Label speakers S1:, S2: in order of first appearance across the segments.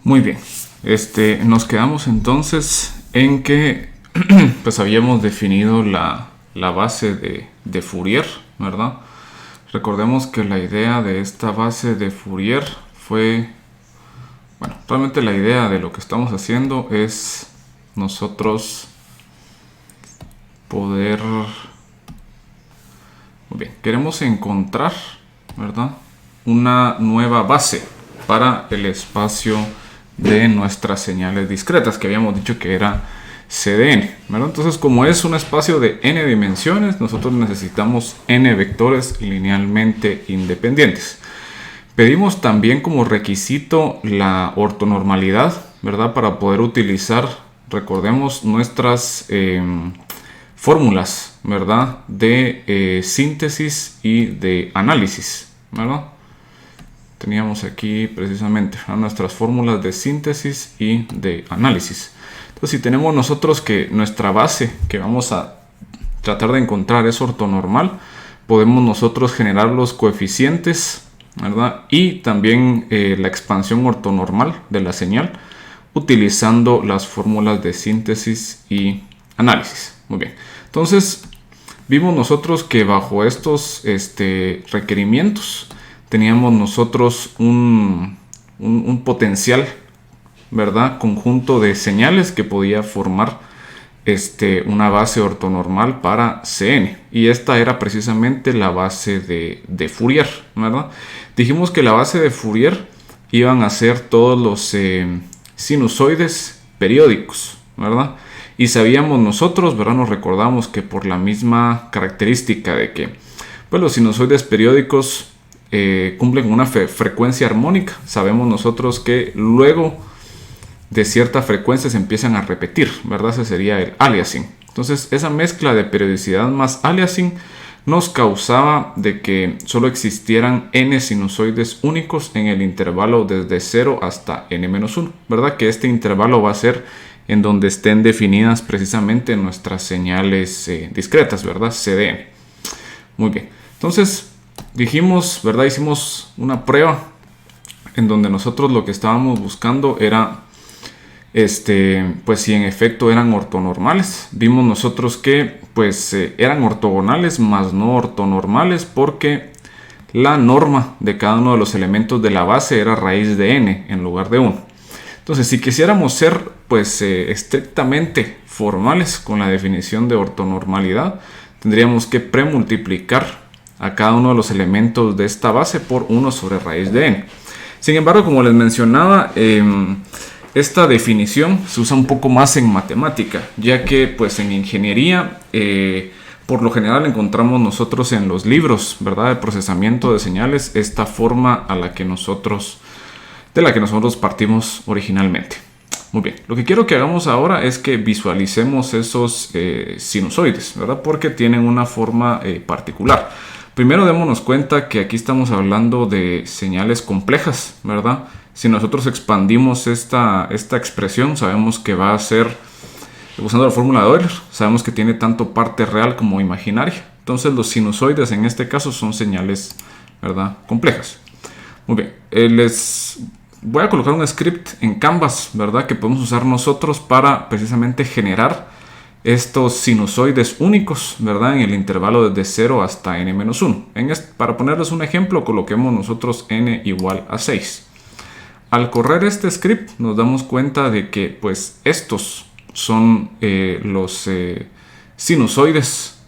S1: Muy bien. Nos quedamos entonces en que pues habíamos definido la base de Fourier, ¿verdad? Recordemos que la idea de esta base de Fourier fue, bueno, realmente la idea de lo que estamos haciendo es nosotros poder, muy bien, queremos encontrar, ¿verdad?, una nueva base para el espacio de nuestras señales discretas, que habíamos dicho que era CDN, ¿verdad? Entonces, como es un espacio de n dimensiones, nosotros necesitamos n vectores linealmente independientes. Pedimos también como requisito la ortonormalidad, ¿verdad? Para poder utilizar, recordemos, nuestras fórmulas, ¿verdad?, de síntesis y de análisis, ¿verdad? Teníamos aquí precisamente nuestras fórmulas de síntesis y de análisis. Entonces, si tenemos nosotros que nuestra base que vamos a tratar de encontrar es ortonormal, podemos nosotros generar los coeficientes, ¿verdad?, y también la expansión ortonormal de la señal utilizando las fórmulas de síntesis y análisis. Muy bien. Entonces, vimos nosotros que bajo estos requerimientos teníamos nosotros un potencial, ¿verdad?, conjunto de señales que podía formar una base ortonormal para Cn. Y esta era precisamente la base de Fourier, ¿verdad? Dijimos que la base de Fourier iban a ser todos los sinusoides periódicos, ¿verdad? Y sabíamos nosotros, ¿verdad?, nos recordamos que por la misma característica de que pues, los sinusoides periódicos cumplen una frecuencia armónica, sabemos nosotros que luego de cierta frecuencia se empiezan a repetir, ¿verdad? Ese sería el aliasing. Entonces, esa mezcla de periodicidad más aliasing nos causaba de que solo existieran n sinusoides únicos en el intervalo desde 0 hasta n-1, ¿verdad? Que este intervalo va a ser en donde estén definidas precisamente nuestras señales discretas, ¿verdad? CDN. Muy bien. Entonces, dijimos, ¿verdad?, hicimos una prueba en donde nosotros lo que estábamos buscando era pues si en efecto eran ortonormales. Vimos nosotros que pues eran ortogonales más no ortonormales porque la norma de cada uno de los elementos de la base era raíz de n en lugar de 1. Entonces, si quisiéramos ser pues estrictamente formales con la definición de ortonormalidad, tendríamos que premultiplicar a cada uno de los elementos de esta base por 1 sobre raíz de n. Sin embargo, como les mencionaba, esta definición se usa un poco más en matemática, ya que pues en ingeniería por lo general encontramos nosotros en los libros, ¿verdad?, de procesamiento de señales esta forma de la que nosotros partimos originalmente. Muy bien, lo que quiero que hagamos ahora es que visualicemos esos sinusoides, ¿verdad?, porque tienen una forma particular. Primero démonos cuenta que aquí estamos hablando de señales complejas, ¿verdad? Si nosotros expandimos esta expresión, sabemos que va a ser, usando la fórmula de Euler, sabemos que tiene tanto parte real como imaginaria. Entonces los sinusoides en este caso son señales, ¿verdad?, complejas. Muy bien, les voy a colocar un script en Canvas, ¿verdad?, que podemos usar nosotros para precisamente generar estos sinusoides únicos, ¿verdad?, en el intervalo desde 0 hasta n-1. Para ponerles un ejemplo, coloquemos nosotros n igual a 6. Al correr este script nos damos cuenta de que pues estos son los sinusoides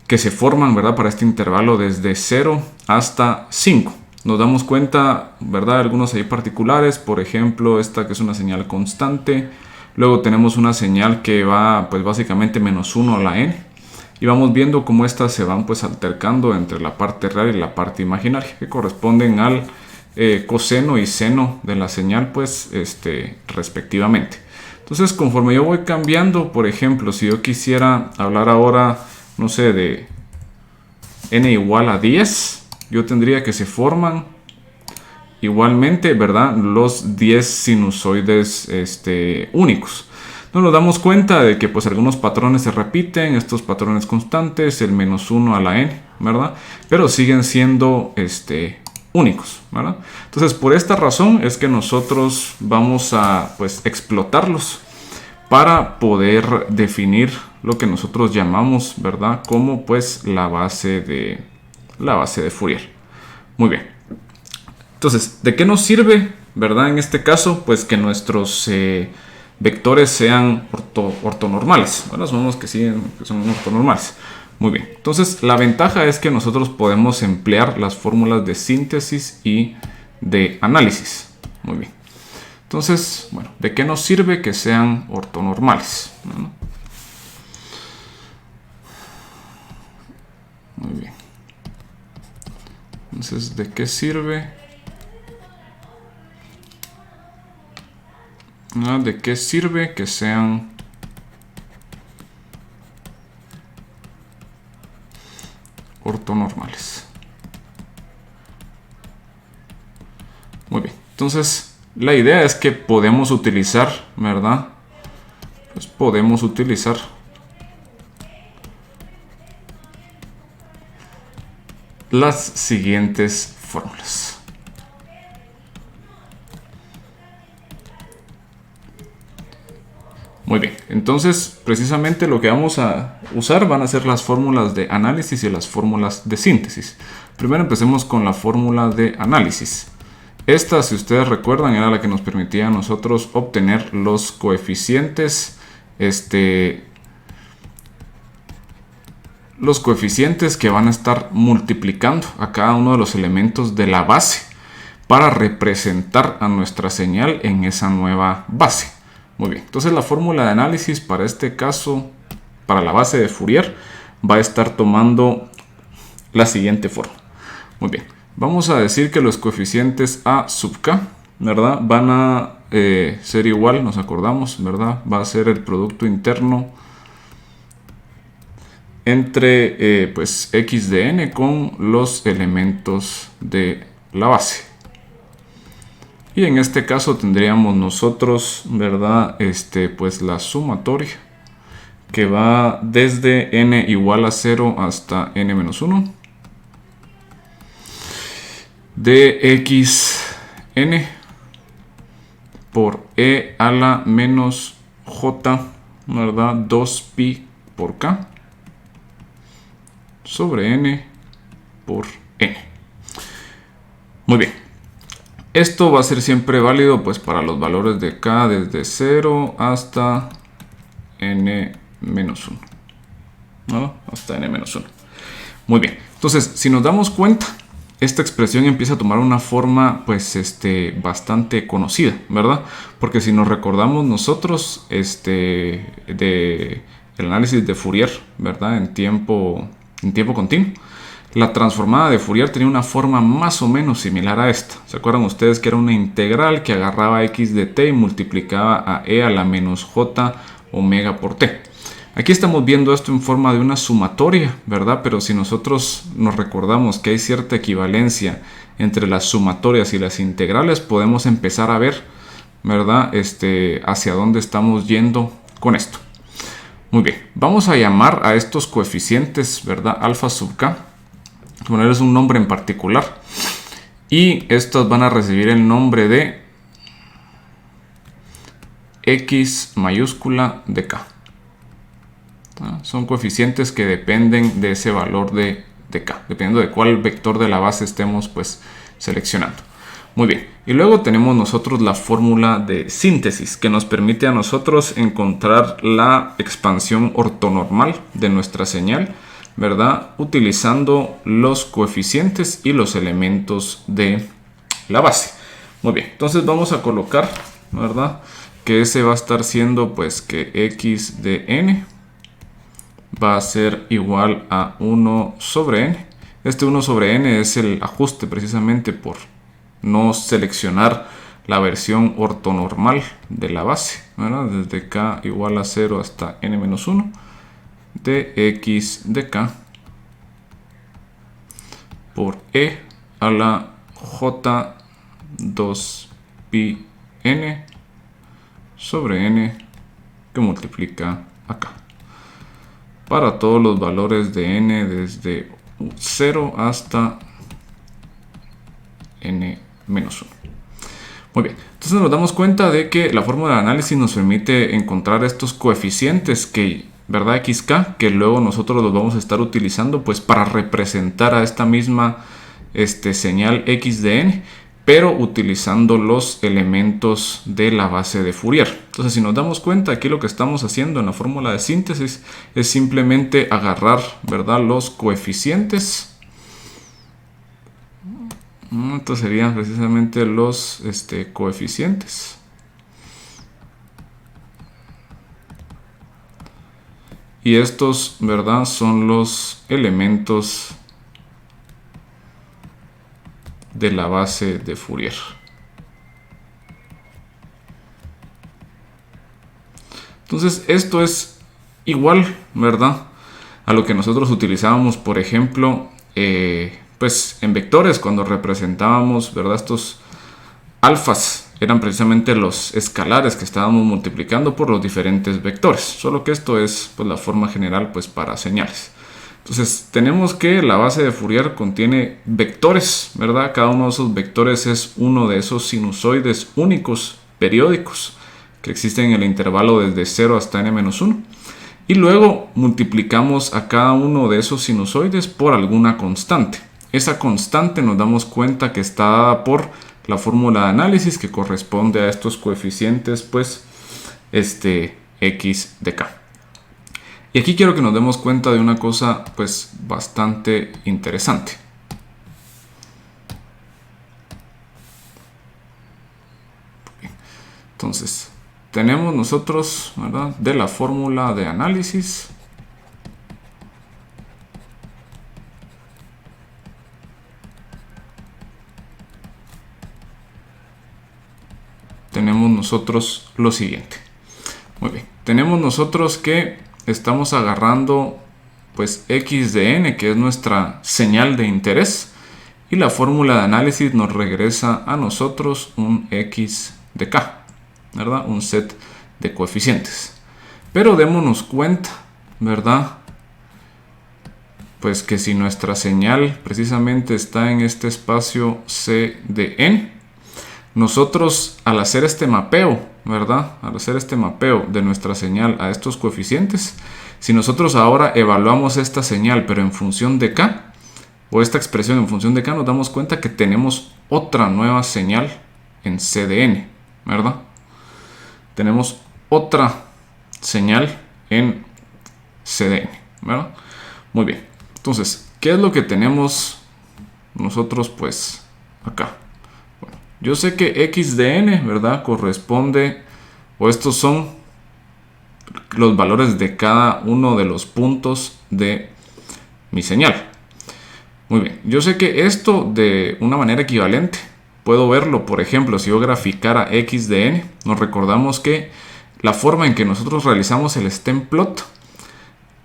S1: que se forman, ¿verdad?, para este intervalo desde 0 hasta 5. Nos damos cuenta, ¿verdad?, algunos ahí particulares, por ejemplo esta que es una señal constante. Luego tenemos una señal que va pues básicamente -1 a la n. Y vamos viendo cómo estas se van pues altercando entre la parte real y la parte imaginaria, que corresponden al coseno y seno de la señal pues respectivamente. Entonces, conforme yo voy cambiando, por ejemplo, si yo quisiera hablar ahora, no sé, de n igual a 10, yo tendría que se forman igualmente, ¿verdad?, los 10 sinusoides únicos. Nos damos cuenta de que pues algunos patrones se repiten, estos patrones constantes, el -1 a la n, ¿verdad?, pero siguen siendo únicos, ¿verdad? Entonces, por esta razón es que nosotros vamos a pues explotarlos para poder definir lo que nosotros llamamos, ¿verdad?, como pues la base de Fourier. Muy bien. Entonces, ¿de qué nos sirve, verdad? En este caso, pues que nuestros vectores sean ortonormales. Bueno, supongamos que sí, que son ortonormales. Muy bien. Entonces, la ventaja es que nosotros podemos emplear las fórmulas de síntesis y de análisis. Muy bien. Entonces, bueno, ¿de qué nos sirve que sean ortonormales? ¿No? Muy bien. Entonces, ¿de qué sirve? ¿De qué sirve que sean ortonormales? Muy bien. Entonces, la idea es que podemos utilizar, ¿verdad? Pues podemos utilizar las siguientes fórmulas. Muy bien, entonces precisamente lo que vamos a usar van a ser las fórmulas de análisis y las fórmulas de síntesis. Primero empecemos con la fórmula de análisis. Esta, si ustedes recuerdan, era la que nos permitía a nosotros obtener los coeficientes, que van a estar multiplicando a cada uno de los elementos de la base para representar a nuestra señal en esa nueva base. Muy bien, entonces la fórmula de análisis para este caso, para la base de Fourier, va a estar tomando la siguiente forma. Muy bien, vamos a decir que los coeficientes A sub k, ¿verdad?, van a ser igual, nos acordamos, ¿verdad? Va a ser el producto interno entre pues x de n con los elementos de la base. Y en este caso tendríamos nosotros, ¿verdad?, pues la sumatoria que va desde n igual a 0 hasta n menos 1 de xn por e a la menos j, ¿verdad?, 2pi por k sobre n por n. Muy bien. Esto va a ser siempre válido pues para los valores de k desde 0 hasta n menos 1. ¿No? Hasta n menos 1. Muy bien. Entonces, si nos damos cuenta, esta expresión empieza a tomar una forma pues bastante conocida, ¿verdad? Porque si nos recordamos nosotros de el análisis de Fourier, ¿verdad?, en tiempo continuo, la transformada de Fourier tenía una forma más o menos similar a esta. ¿Se acuerdan ustedes que era una integral que agarraba x de t y multiplicaba a e a la menos j omega por t? Aquí estamos viendo esto en forma de una sumatoria, ¿verdad? Pero si nosotros nos recordamos que hay cierta equivalencia entre las sumatorias y las integrales, podemos empezar a ver, ¿verdad?, hacia dónde estamos yendo con esto. Muy bien, vamos a llamar a estos coeficientes, ¿verdad?, alfa sub k, ponerles un nombre en particular, y estos van a recibir el nombre de x mayúscula de k. Son coeficientes que dependen de ese valor de k, dependiendo de cuál vector de la base estemos pues seleccionando. Muy bien, y luego tenemos nosotros la fórmula de síntesis que nos permite a nosotros encontrar la expansión ortonormal de nuestra señal, ¿verdad?, utilizando los coeficientes y los elementos de la base. Muy bien, entonces vamos a colocar, ¿verdad?, que ese va a estar siendo pues que x de n va a ser igual a 1 sobre n. Este 1 sobre n es el ajuste precisamente por no seleccionar la versión ortonormal de la base, ¿verdad?, desde k igual a 0 hasta n menos 1 de x de k por e a la j 2pi n sobre n que multiplica acá para todos los valores de n desde 0 hasta n-1. Muy bien, entonces nos damos cuenta de que la fórmula de análisis nos permite encontrar estos coeficientes que, ¿verdad? XK, que luego nosotros los vamos a estar utilizando pues para representar a esta misma señal x de n, pero utilizando los elementos de la base de Fourier. Entonces, si nos damos cuenta, aquí lo que estamos haciendo en la fórmula de síntesis es simplemente agarrar, ¿verdad?, los coeficientes. Estos serían precisamente los coeficientes. Y estos, ¿verdad?, son los elementos de la base de Fourier. Entonces, esto es igual, ¿verdad?, a lo que nosotros utilizábamos, por ejemplo, pues en vectores, cuando representábamos, ¿verdad?, estos alfas eran precisamente los escalares que estábamos multiplicando por los diferentes vectores, solo que esto es pues la forma general pues para señales. Entonces tenemos que la base de Fourier contiene vectores, ¿verdad? Cada uno de esos vectores es uno de esos sinusoides únicos periódicos que existen en el intervalo desde 0 hasta n-1. Y luego multiplicamos a cada uno de esos sinusoides por alguna constante. Esa constante nos damos cuenta que está dada por la fórmula de análisis que corresponde a estos coeficientes, pues, x de k. Y aquí quiero que nos demos cuenta de una cosa, pues, bastante interesante. Entonces, tenemos nosotros, ¿verdad?, de la fórmula de análisis. Tenemos nosotros lo siguiente. Muy bien, tenemos nosotros que estamos agarrando pues x de n, que es nuestra señal de interés, y la fórmula de análisis nos regresa a nosotros un x de k, ¿verdad?, un set de coeficientes. Pero démonos cuenta, ¿verdad?, pues que si nuestra señal precisamente está en este espacio c de n, nosotros al hacer este mapeo, ¿verdad?, al hacer este mapeo de nuestra señal a estos coeficientes, si nosotros ahora evaluamos esta señal pero en función de k, o esta expresión en función de k, nos damos cuenta que tenemos otra nueva señal en c de n, ¿verdad? Tenemos otra señal en c de n, ¿verdad? Muy bien, entonces, ¿qué es lo que tenemos nosotros pues acá? Yo sé que x de n, ¿verdad?, corresponde, o estos son los valores de cada uno de los puntos de mi señal. Muy bien, yo sé que esto de una manera equivalente puedo verlo, por ejemplo, si yo graficara x de n, nos recordamos que la forma en que nosotros realizamos el stem plot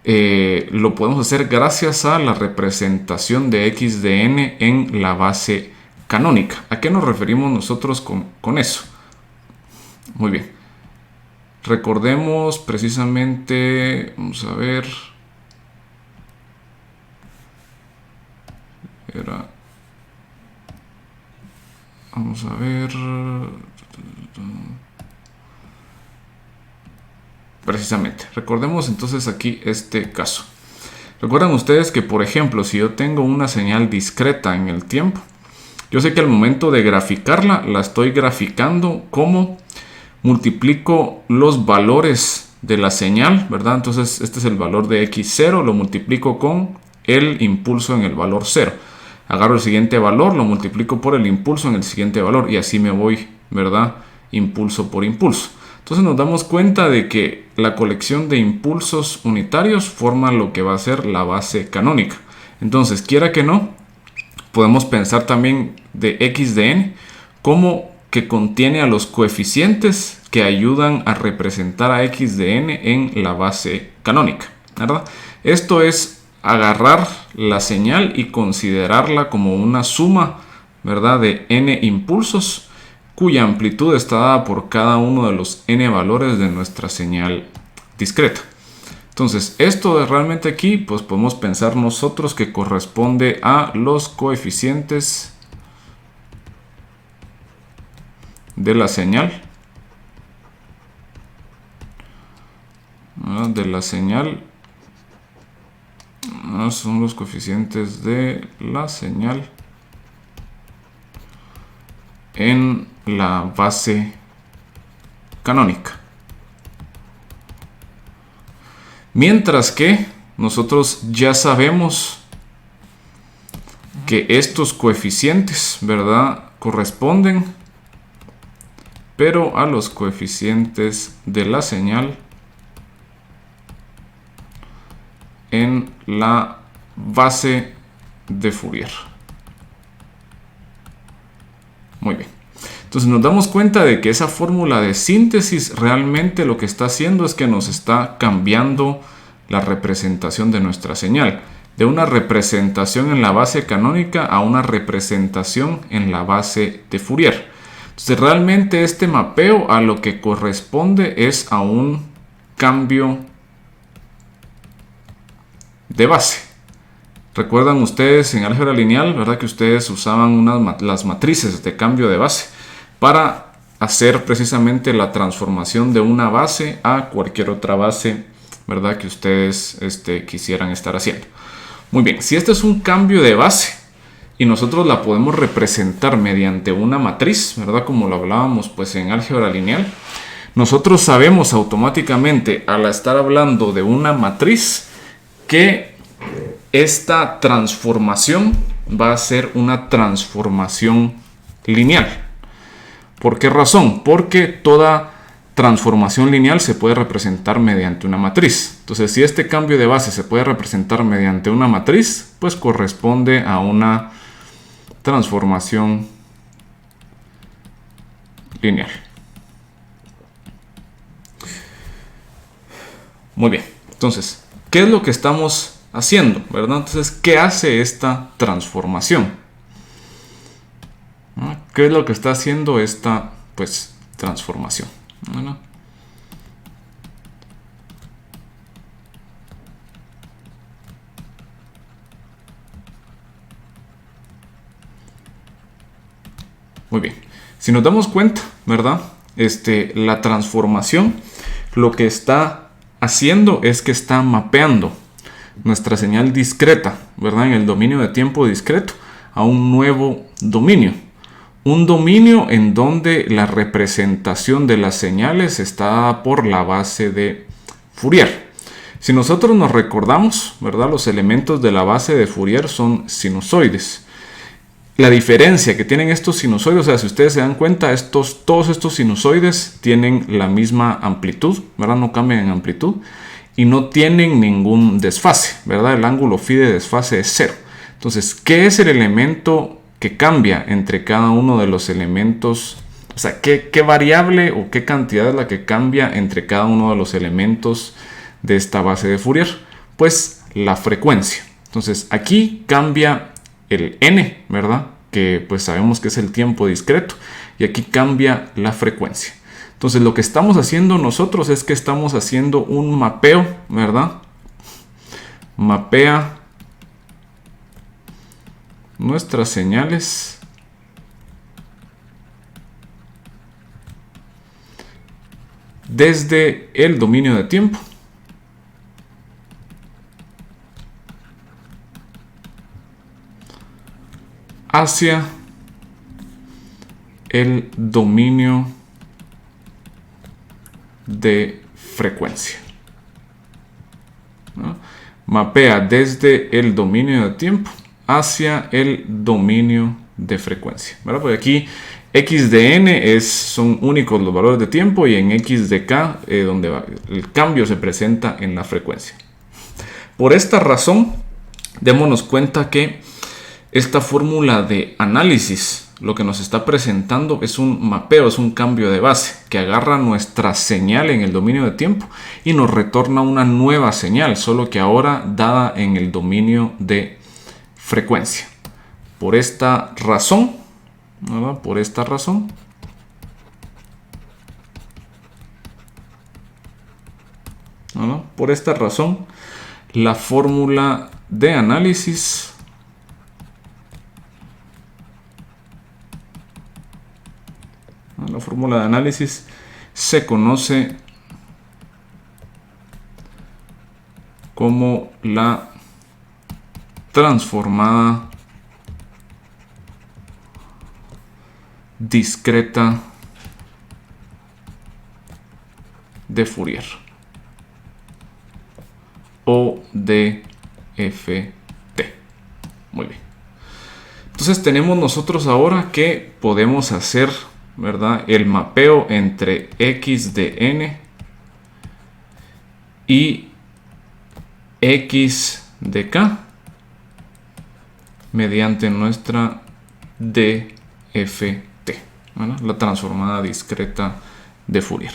S1: lo podemos hacer gracias a la representación de x de n en la base canónica. ¿A qué nos referimos nosotros con eso? Muy bien. Recordemos precisamente, vamos a ver. Vamos a ver. Precisamente. Recordemos entonces aquí este caso. Recuerdan ustedes que, por ejemplo, si yo tengo una señal discreta en el tiempo, yo sé que al momento de graficarla, la estoy graficando como multiplico los valores de la señal, ¿verdad? Entonces, este es el valor de x0, lo multiplico con el impulso en el valor 0. Agarro el siguiente valor, lo multiplico por el impulso en el siguiente valor y así me voy, ¿verdad?, impulso por impulso. Entonces nos damos cuenta de que la colección de impulsos unitarios forma lo que va a ser la base canónica. Entonces, quiera que no, podemos pensar también de x de n como que contiene a los coeficientes que ayudan a representar a x de n en la base canónica, ¿verdad? Esto es agarrar la señal y considerarla como una suma, ¿verdad?, de n impulsos cuya amplitud está dada por cada uno de los n valores de nuestra señal discreta. Entonces, esto realmente aquí, pues podemos pensar nosotros que corresponde a los coeficientes de la señal. De la señal. Son los coeficientes de la señal en la base canónica. Mientras que nosotros ya sabemos que estos coeficientes, ¿verdad?, corresponden, pero a los coeficientes de la señal en la base de Fourier. Muy bien. Entonces nos damos cuenta de que esa fórmula de síntesis realmente lo que está haciendo es que nos está cambiando la representación de nuestra señal. De una representación en la base canónica a una representación en la base de Fourier. Entonces realmente este mapeo a lo que corresponde es a un cambio de base. Recuerdan ustedes en álgebra lineal, ¿verdad?, que ustedes usaban las matrices de cambio de base para hacer precisamente la transformación de una base a cualquier otra base, ¿verdad?, que ustedes quisieran estar haciendo. Muy bien, si este es un cambio de base y nosotros la podemos representar mediante una matriz, ¿verdad?, como lo hablábamos pues en álgebra lineal, nosotros sabemos automáticamente al estar hablando de una matriz que esta transformación va a ser una transformación lineal. ¿Por qué razón? Porque toda transformación lineal se puede representar mediante una matriz. Entonces, si este cambio de base se puede representar mediante una matriz, pues corresponde a una transformación lineal. Muy bien. Entonces, ¿qué es lo que estamos haciendo, ¿verdad? Entonces, ¿qué hace esta transformación? ¿Qué es lo que está haciendo esta, pues, transformación? ¿Verdad? Muy bien. Si nos damos cuenta, ¿verdad? La transformación lo que está haciendo es que está mapeando nuestra señal discreta, ¿verdad?, en el dominio de tiempo discreto a un nuevo dominio. Un dominio en donde la representación de las señales está dada por la base de Fourier. Si nosotros nos recordamos, ¿verdad?, los elementos de la base de Fourier son sinusoides. La diferencia que tienen estos sinusoides, o sea, si ustedes se dan cuenta, todos estos sinusoides tienen la misma amplitud, ¿verdad?, no cambian en amplitud. Y no tienen ningún desfase, ¿verdad? El ángulo phi de desfase es 0. Entonces, ¿qué es el elemento que cambia entre cada uno de los elementos? O sea, ¿qué variable o qué cantidad es la que cambia entre cada uno de los elementos de esta base de Fourier? Pues la frecuencia. Entonces, aquí cambia el n, ¿verdad?, que pues sabemos que es el tiempo discreto. Y aquí cambia la frecuencia. Entonces lo que estamos haciendo nosotros es que estamos haciendo un mapeo, ¿verdad? Mapea nuestras señales desde el dominio de tiempo hacia el dominio de frecuencia, ¿no? Mapea desde el dominio de tiempo hacia el dominio de frecuencia, ¿verdad? Porque aquí x de n son únicos los valores de tiempo y en x de k donde el cambio se presenta en la frecuencia. Por esta razón, démonos cuenta que esta fórmula de análisis lo que nos está presentando es un mapeo, es un cambio de base que agarra nuestra señal en el dominio de tiempo y nos retorna una nueva señal, solo que ahora dada en el dominio de frecuencia. Por esta razón, ¿verdad? Por esta razón, ¿verdad? Por esta razón, la fórmula de análisis La fórmula de análisis se conoce como la transformada discreta de Fourier, o DFT. Muy bien. Entonces tenemos nosotros ahora que podemos hacer, ¿verdad?, el mapeo entre x de n y x de k mediante nuestra DFT, ¿verdad?, la transformada discreta de Fourier.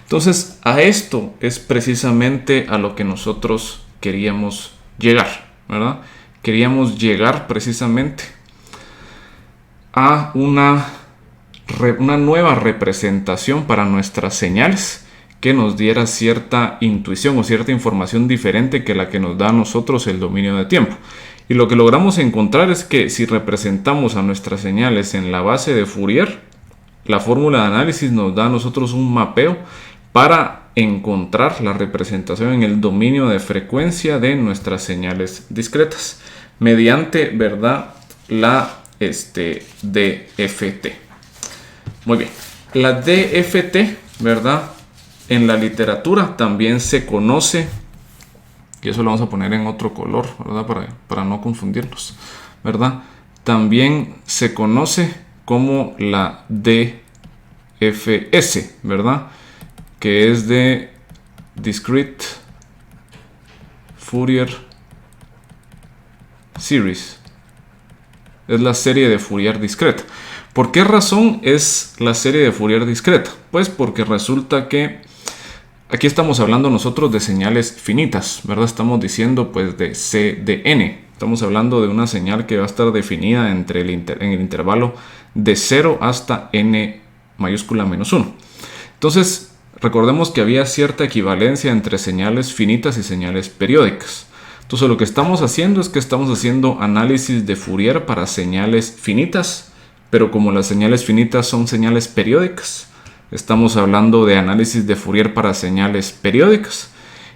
S1: Entonces, a esto es precisamente a lo que nosotros queríamos llegar, ¿verdad? Queríamos llegar precisamente a una nueva representación para nuestras señales que nos diera cierta intuición o cierta información diferente que la que nos da a nosotros el dominio de tiempo. Y lo que logramos encontrar es que si representamos a nuestras señales en la base de Fourier, la fórmula de análisis nos da a nosotros un mapeo para encontrar la representación en el dominio de frecuencia de nuestras señales discretas mediante, ¿verdad?, la DFT. Muy bien, la DFT, ¿verdad?, en la literatura también se conoce, y eso lo vamos a poner en otro color, ¿verdad?, para no confundirnos, ¿verdad? También se conoce como la DFS, ¿verdad?, que es de Discrete Fourier Series. Es la serie de Fourier discreta. ¿Por qué razón es la serie de Fourier discreta? Pues porque resulta que aquí estamos hablando nosotros de señales finitas, ¿verdad? Estamos diciendo pues de C de n. Estamos hablando de una señal que va a estar definida en el intervalo de 0 hasta n mayúscula menos 1. Entonces, recordemos que había cierta equivalencia entre señales finitas y señales periódicas. Entonces, lo que estamos haciendo es que estamos haciendo análisis de Fourier para señales finitas, pero como las señales finitas son señales periódicas, estamos hablando de análisis de Fourier para señales periódicas.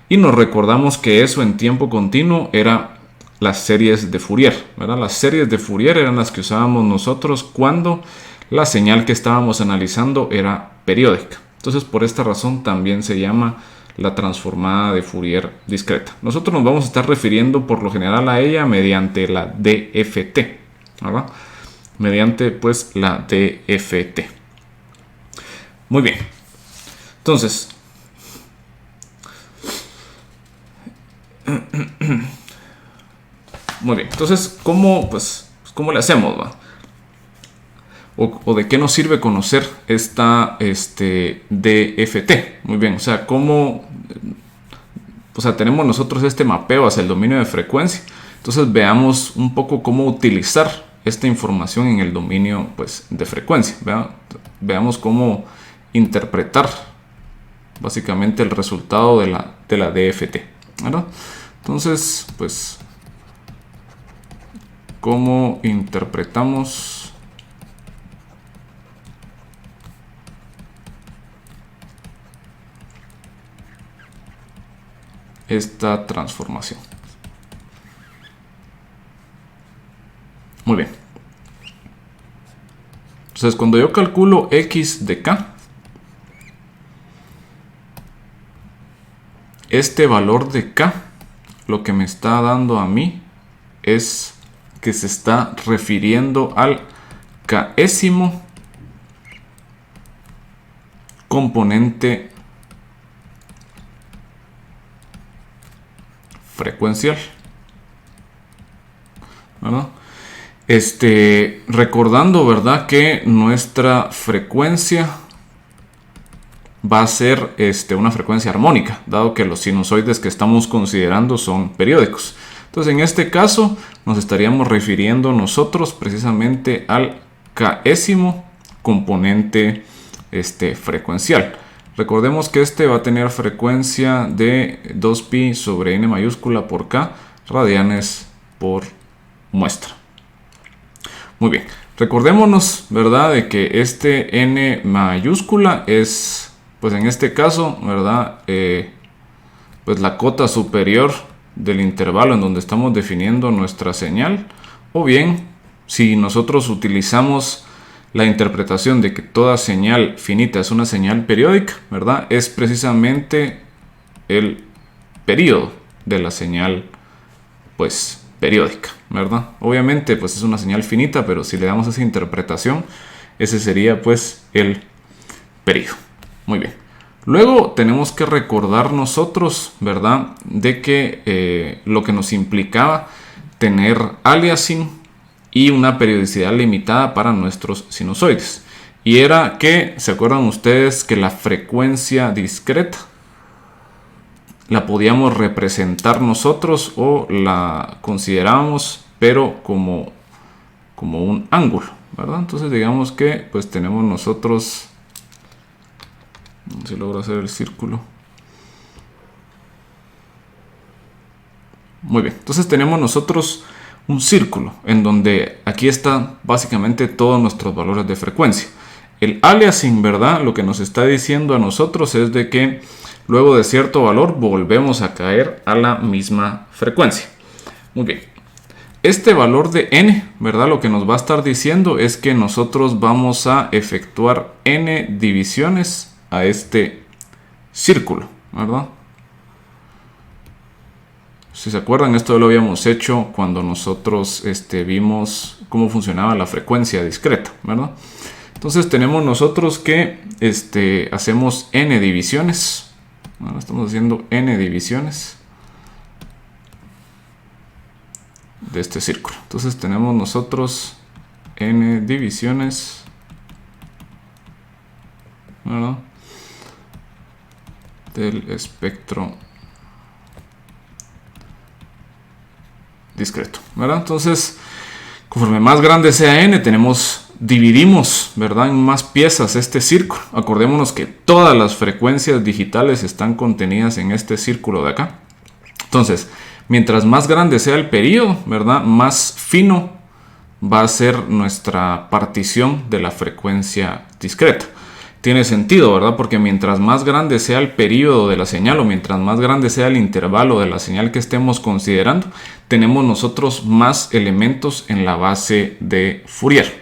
S1: Y nos recordamos que eso en tiempo continuo era las series de Fourier, ¿verdad? Las series de Fourier eran las que usábamos nosotros cuando la señal que estábamos analizando era periódica. Entonces, por esta razón también se llama la transformada de Fourier discreta. Nosotros nos vamos a estar refiriendo por lo general a ella mediante la DFT, ¿verdad? Mediante pues la DFT. Muy bien. Entonces, muy bien. Entonces, ¿cómo le hacemos, va? O de qué nos sirve conocer esta DFT. Muy bien, o sea, tenemos nosotros este mapeo hacia el dominio de frecuencia. Entonces veamos un poco cómo utilizar esta información en el dominio pues, de frecuencia. Veamos cómo interpretar básicamente el resultado de la DFT, ¿verdad? Entonces, pues, ¿cómo interpretamos esta transformación? Muy bien. Entonces, cuando yo calculo x de k, este valor de k lo que me está dando a mí es que se está refiriendo al késimo componente frecuencial, ¿verdad? Recordando, ¿verdad?, que nuestra frecuencia va a ser una frecuencia armónica, dado que los sinusoides que estamos considerando son periódicos. Entonces, en este caso, nos estaríamos refiriendo nosotros precisamente al késimo componente frecuencial. Recordemos que va a tener frecuencia de 2pi sobre n mayúscula por k radianes por muestra. Muy bien. Recordémonos, ¿verdad?, de que este n mayúscula es, pues en este caso, ¿verdad?, pues la cota superior del intervalo en donde estamos definiendo nuestra señal. O bien, si nosotros utilizamos la interpretación de que toda señal finita es una señal periódica, ¿verdad?, es precisamente el período de la señal, pues, periódica, ¿verdad? Obviamente, pues es una señal finita, pero si le damos esa interpretación, ese sería, pues, el período. Muy bien. Luego tenemos que recordar nosotros, ¿verdad?, de que lo que nos implicaba tener aliasing y una periodicidad limitada para nuestros sinusoides. Y era que, ¿se acuerdan ustedes que la frecuencia discreta la podíamos representar nosotros o la considerábamos, pero como un ángulo, ¿verdad? Entonces digamos que pues tenemos nosotros, si logro hacer el círculo. Muy bien, entonces tenemos nosotros un círculo en donde aquí están básicamente todos nuestros valores de frecuencia. El aliasing, ¿verdad?, lo que nos está diciendo a nosotros es de que luego de cierto valor volvemos a caer a la misma frecuencia. Muy bien. Este valor de n, ¿verdad?, lo que nos va a estar diciendo es que nosotros vamos a efectuar n divisiones a este círculo, ¿verdad? Si se acuerdan, esto lo habíamos hecho cuando nosotros vimos cómo funcionaba la frecuencia discreta, ¿verdad? Entonces tenemos nosotros que hacemos n divisiones. Ahora estamos haciendo n divisiones de este círculo. Entonces tenemos nosotros n divisiones, ¿verdad?, del espectro discreto, ¿verdad? Entonces, conforme más grande sea n, dividimos, ¿verdad?, en más piezas este círculo. Acordémonos que todas las frecuencias digitales están contenidas en este círculo de acá. Entonces, mientras más grande sea el periodo, ¿verdad?, más fino va a ser nuestra partición de la frecuencia discreta. Tiene sentido, ¿verdad?, porque mientras más grande sea el periodo de la señal o mientras más grande sea el intervalo de la señal que estemos considerando, tenemos nosotros más elementos en la base de Fourier.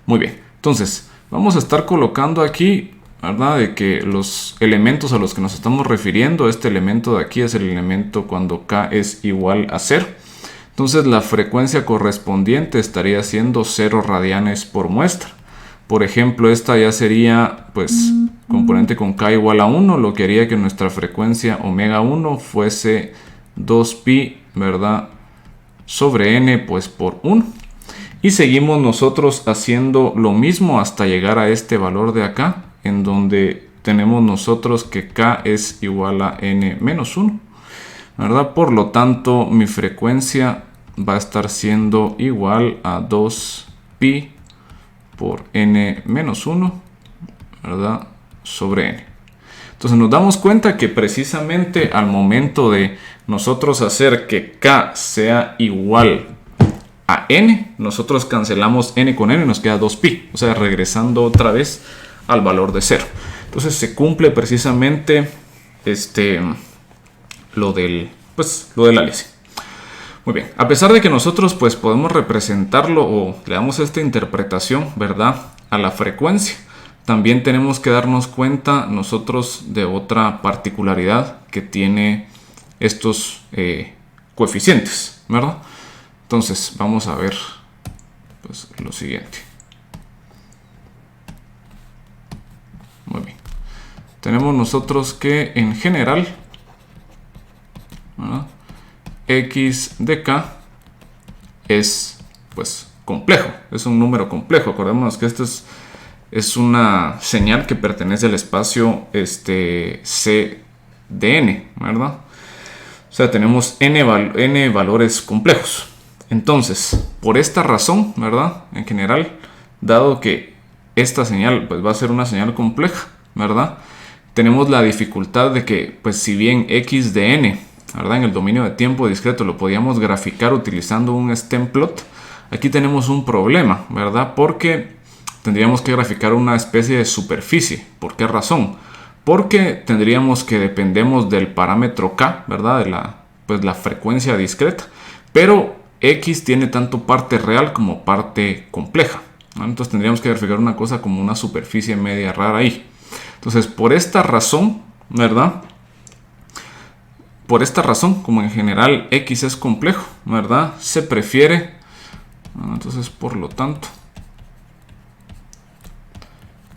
S1: Muy bien, entonces vamos a estar colocando aquí, ¿verdad?, de que los elementos a los que nos estamos refiriendo, este elemento de aquí es el elemento cuando k es igual a 0. Entonces la frecuencia correspondiente estaría siendo 0 radianes por muestra. Por ejemplo, esta ya sería pues componente con k igual a 1, lo que haría que nuestra frecuencia omega 1 fuese 2pi, ¿verdad?, sobre n pues por 1. Y seguimos nosotros haciendo lo mismo hasta llegar a este valor de acá, en donde tenemos nosotros que k es igual a n menos 1, ¿verdad? Por lo tanto, mi frecuencia va a estar siendo igual a 2pi por n menos 1, ¿verdad?, sobre n. Entonces nos damos cuenta que precisamente al momento de nosotros hacer que k sea igual a n, nosotros cancelamos n con n y nos queda 2pi, o sea, regresando otra vez al valor de 0. Entonces se cumple precisamente lo del aliasing. Muy bien, a pesar de que nosotros pues podemos representarlo o le damos esta interpretación, ¿verdad?, a la frecuencia, también tenemos que darnos cuenta nosotros de otra particularidad que tiene estos coeficientes, ¿verdad? Entonces vamos a ver pues lo siguiente. Muy bien. Tenemos nosotros que en general, ¿verdad?, x de k es pues complejo, es un número complejo. Acordémonos que esto es una señal que pertenece al espacio C de n, ¿verdad? O sea, tenemos n valores complejos. Entonces, por esta razón, ¿verdad?, en general, dado que esta señal pues va a ser una señal compleja, ¿verdad?, tenemos la dificultad de que, pues si bien x de n, ¿verdad?, en el dominio de tiempo discreto lo podíamos graficar utilizando un stem plot, aquí tenemos un problema, ¿verdad? Porque tendríamos que graficar una especie de superficie. ¿Por qué razón? Porque tendríamos que dependemos del parámetro K, ¿verdad? De la frecuencia discreta. Pero X tiene tanto parte real como parte compleja, ¿no? Entonces tendríamos que graficar una cosa como una superficie media rara ahí. Entonces, por esta razón, ¿verdad? Por esta razón, como en general X es complejo, ¿verdad? Se prefiere, entonces por lo tanto,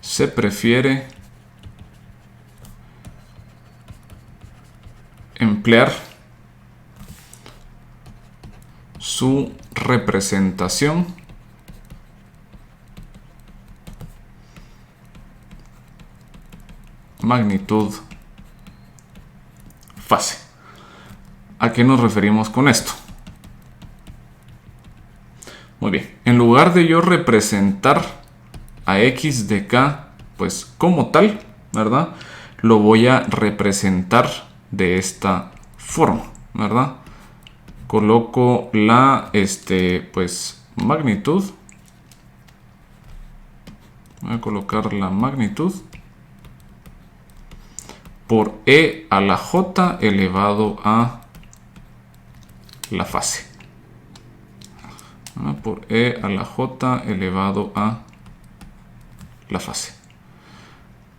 S1: se prefiere emplear su representación magnitud fase. ¿A qué nos referimos con esto? Muy bien, en lugar de yo representar a X de K pues como tal, ¿verdad? Lo voy a representar de esta forma, ¿verdad? Coloco la magnitud. Voy a colocar la magnitud por E a la J elevado a la fase. Por E a la J elevado a la fase.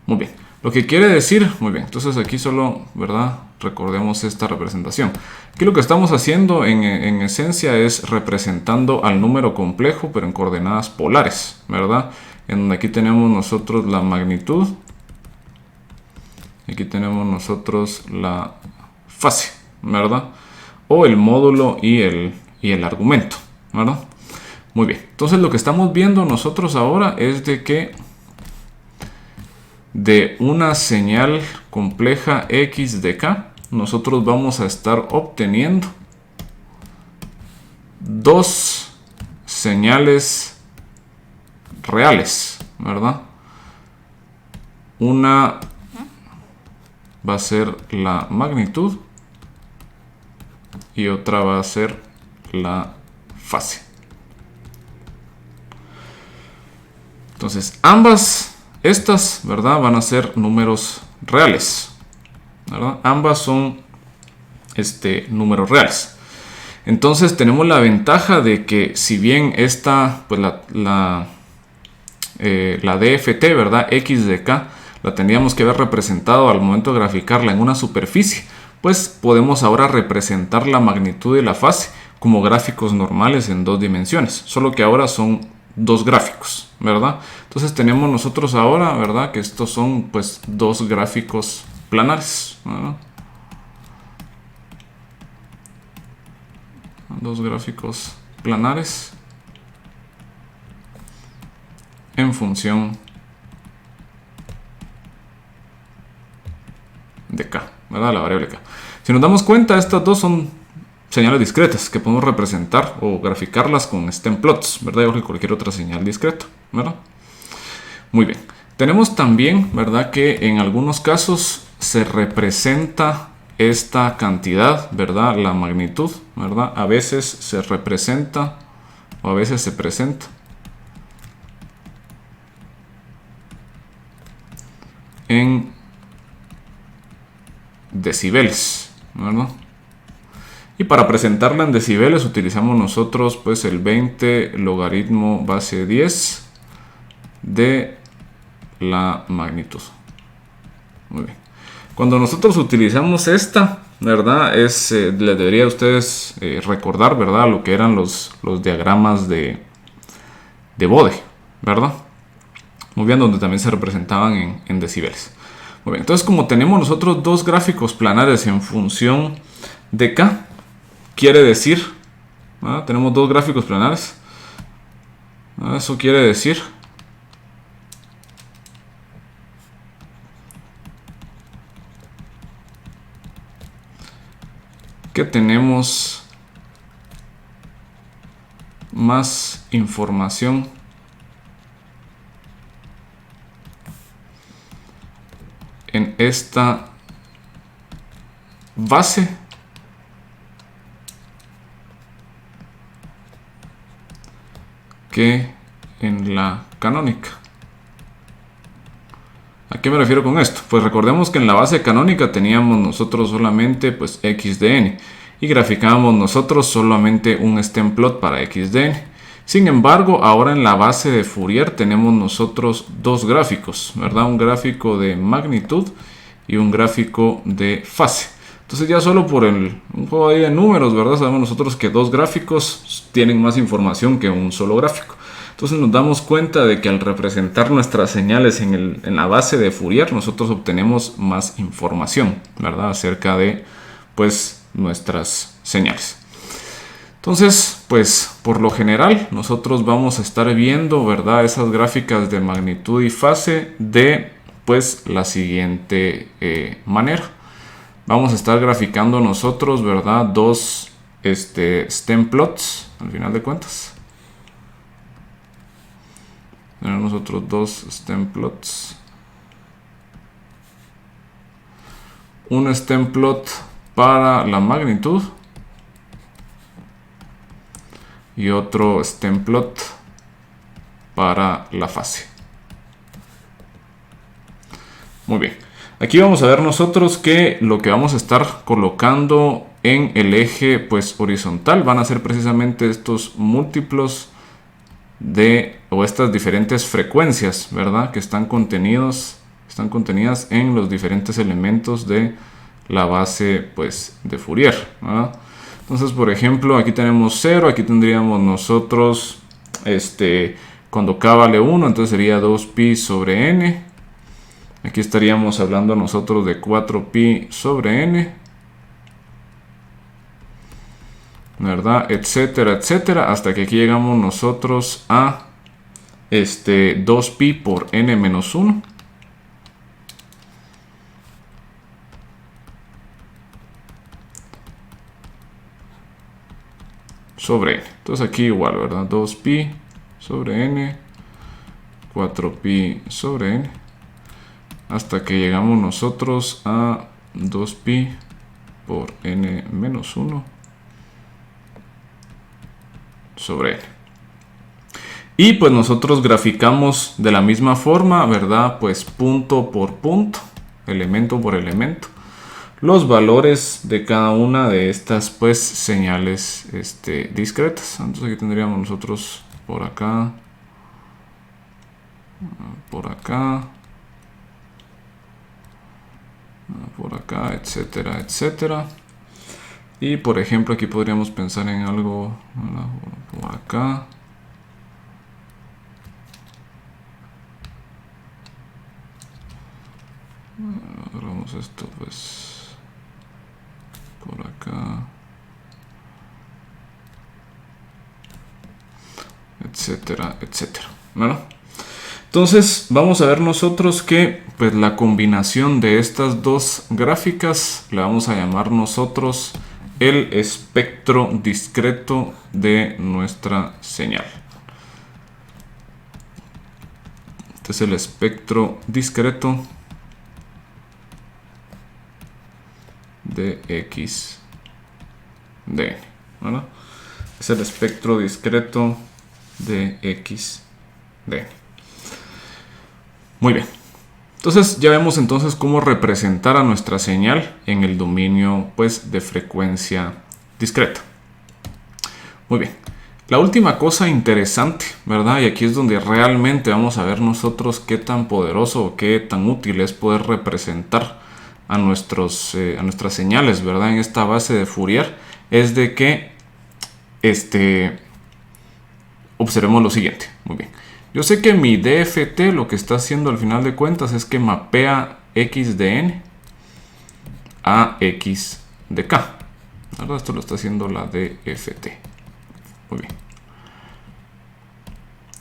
S1: Muy bien. Lo que quiere decir, muy bien, entonces aquí solo, ¿verdad? Recordemos esta representación. Aquí lo que estamos haciendo en esencia es representando al número complejo, pero en coordenadas polares, ¿verdad? En donde aquí tenemos nosotros la magnitud. Aquí tenemos nosotros la fase, ¿verdad? O el módulo y el argumento, ¿verdad? Muy bien. Entonces lo que estamos viendo nosotros ahora es de que de una señal compleja X de K, nosotros vamos a estar obteniendo dos señales reales, ¿verdad? Una va a ser la magnitud y otra va a ser la fase. Entonces, estas, ¿verdad? Van a ser números reales, ¿verdad? Ambas son números reales. Entonces tenemos la ventaja de que si bien esta, pues la DFT, ¿verdad? X de K, la tendríamos que haber representado al momento de graficarla en una superficie, pues podemos ahora representar la magnitud y la fase como gráficos normales en dos dimensiones, solo que ahora son dos gráficos, ¿verdad? Entonces tenemos nosotros ahora, ¿verdad? Que estos son pues dos gráficos planares, ¿verdad? Dos gráficos planares en función de K, ¿verdad? La variable K. Si nos damos cuenta, estas dos son señales discretas que podemos representar o graficarlas con stem plots, ¿verdad? Igual que cualquier otra señal discreta, ¿verdad? Muy bien. Tenemos también, ¿verdad? Que en algunos casos se representa esta cantidad, ¿verdad? La magnitud, ¿verdad? A veces se representa o a veces se presenta en decibeles, ¿verdad? Y para presentarla en decibeles utilizamos nosotros pues el 20 logaritmo base 10 de la magnitud. Muy bien. Cuando nosotros utilizamos esta, ¿verdad? Les debería a ustedes recordar, ¿verdad? Lo que eran los diagramas de Bode, ¿verdad? Muy bien, donde también se representaban en decibeles. Muy bien, entonces como tenemos nosotros dos gráficos planares en función de K, quiere decir, ¿verdad? Tenemos dos gráficos planares, ¿verdad? Eso quiere decir que tenemos más información en esta base que en la canónica. ¿A qué me refiero con esto? Pues recordemos que en la base canónica teníamos nosotros solamente pues x de n y graficábamos nosotros solamente un stem plot para x de n. Sin embargo, ahora en la base de Fourier tenemos nosotros dos gráficos, ¿verdad? Un gráfico de magnitud y un gráfico de fase. Entonces ya solo por un juego ahí de números, ¿verdad? Sabemos nosotros que dos gráficos tienen más información que un solo gráfico. Entonces nos damos cuenta de que al representar nuestras señales en la base de Fourier, nosotros obtenemos más información, ¿verdad? Acerca de, pues, nuestras señales. Entonces, pues, por lo general, nosotros vamos a estar viendo, ¿verdad? Esas gráficas de magnitud y fase de, pues, la siguiente manera. Vamos a estar graficando nosotros, ¿verdad? Dos stem plots, al final de cuentas. Tenemos nosotros dos stem plots. Un stem plot para la magnitud y otro stem plot para la fase. Muy bien. Aquí vamos a ver nosotros que lo que vamos a estar colocando en el eje pues horizontal van a ser precisamente estos múltiplos o estas diferentes frecuencias, ¿verdad? Que están contenidas en los diferentes elementos de la base pues de Fourier, ¿verdad? Entonces, por ejemplo, aquí tenemos 0, aquí tendríamos nosotros cuando k vale 1, entonces sería 2pi sobre n. Aquí estaríamos hablando nosotros de 4pi sobre n, ¿verdad? Etcétera, etcétera, hasta que aquí llegamos nosotros a 2pi por n menos 1. Sobre n. Entonces aquí igual, ¿verdad? 2pi sobre n, 4pi sobre n, hasta que llegamos nosotros a 2pi por n menos 1 sobre n. Y pues nosotros graficamos de la misma forma, ¿verdad? Pues punto por punto, elemento por elemento, los valores de cada una de estas pues señales discretas. Entonces aquí tendríamos nosotros por acá, etcétera, etcétera. Y por ejemplo aquí podríamos pensar en algo por acá. Agarramos esto pues por acá, etcétera, etcétera. ¿Bueno? Entonces vamos a ver nosotros que pues la combinación de estas dos gráficas la vamos a llamar nosotros el espectro discreto de nuestra señal. Este es el espectro discreto de x de n, ¿verdad? Es el espectro discreto de x de n. Muy bien. Entonces ya vemos entonces cómo representar a nuestra señal en el dominio pues de frecuencia discreta. Muy bien. La última cosa interesante, ¿verdad? Y aquí es donde realmente vamos a ver nosotros qué tan poderoso o qué tan útil es poder representar a nuestras señales, ¿verdad? En esta base de Fourier, es de que observemos lo siguiente. Muy bien. Yo sé que mi DFT lo que está haciendo al final de cuentas es que mapea x de n a x de k, ¿verdad? Esto lo está haciendo la DFT. Muy bien.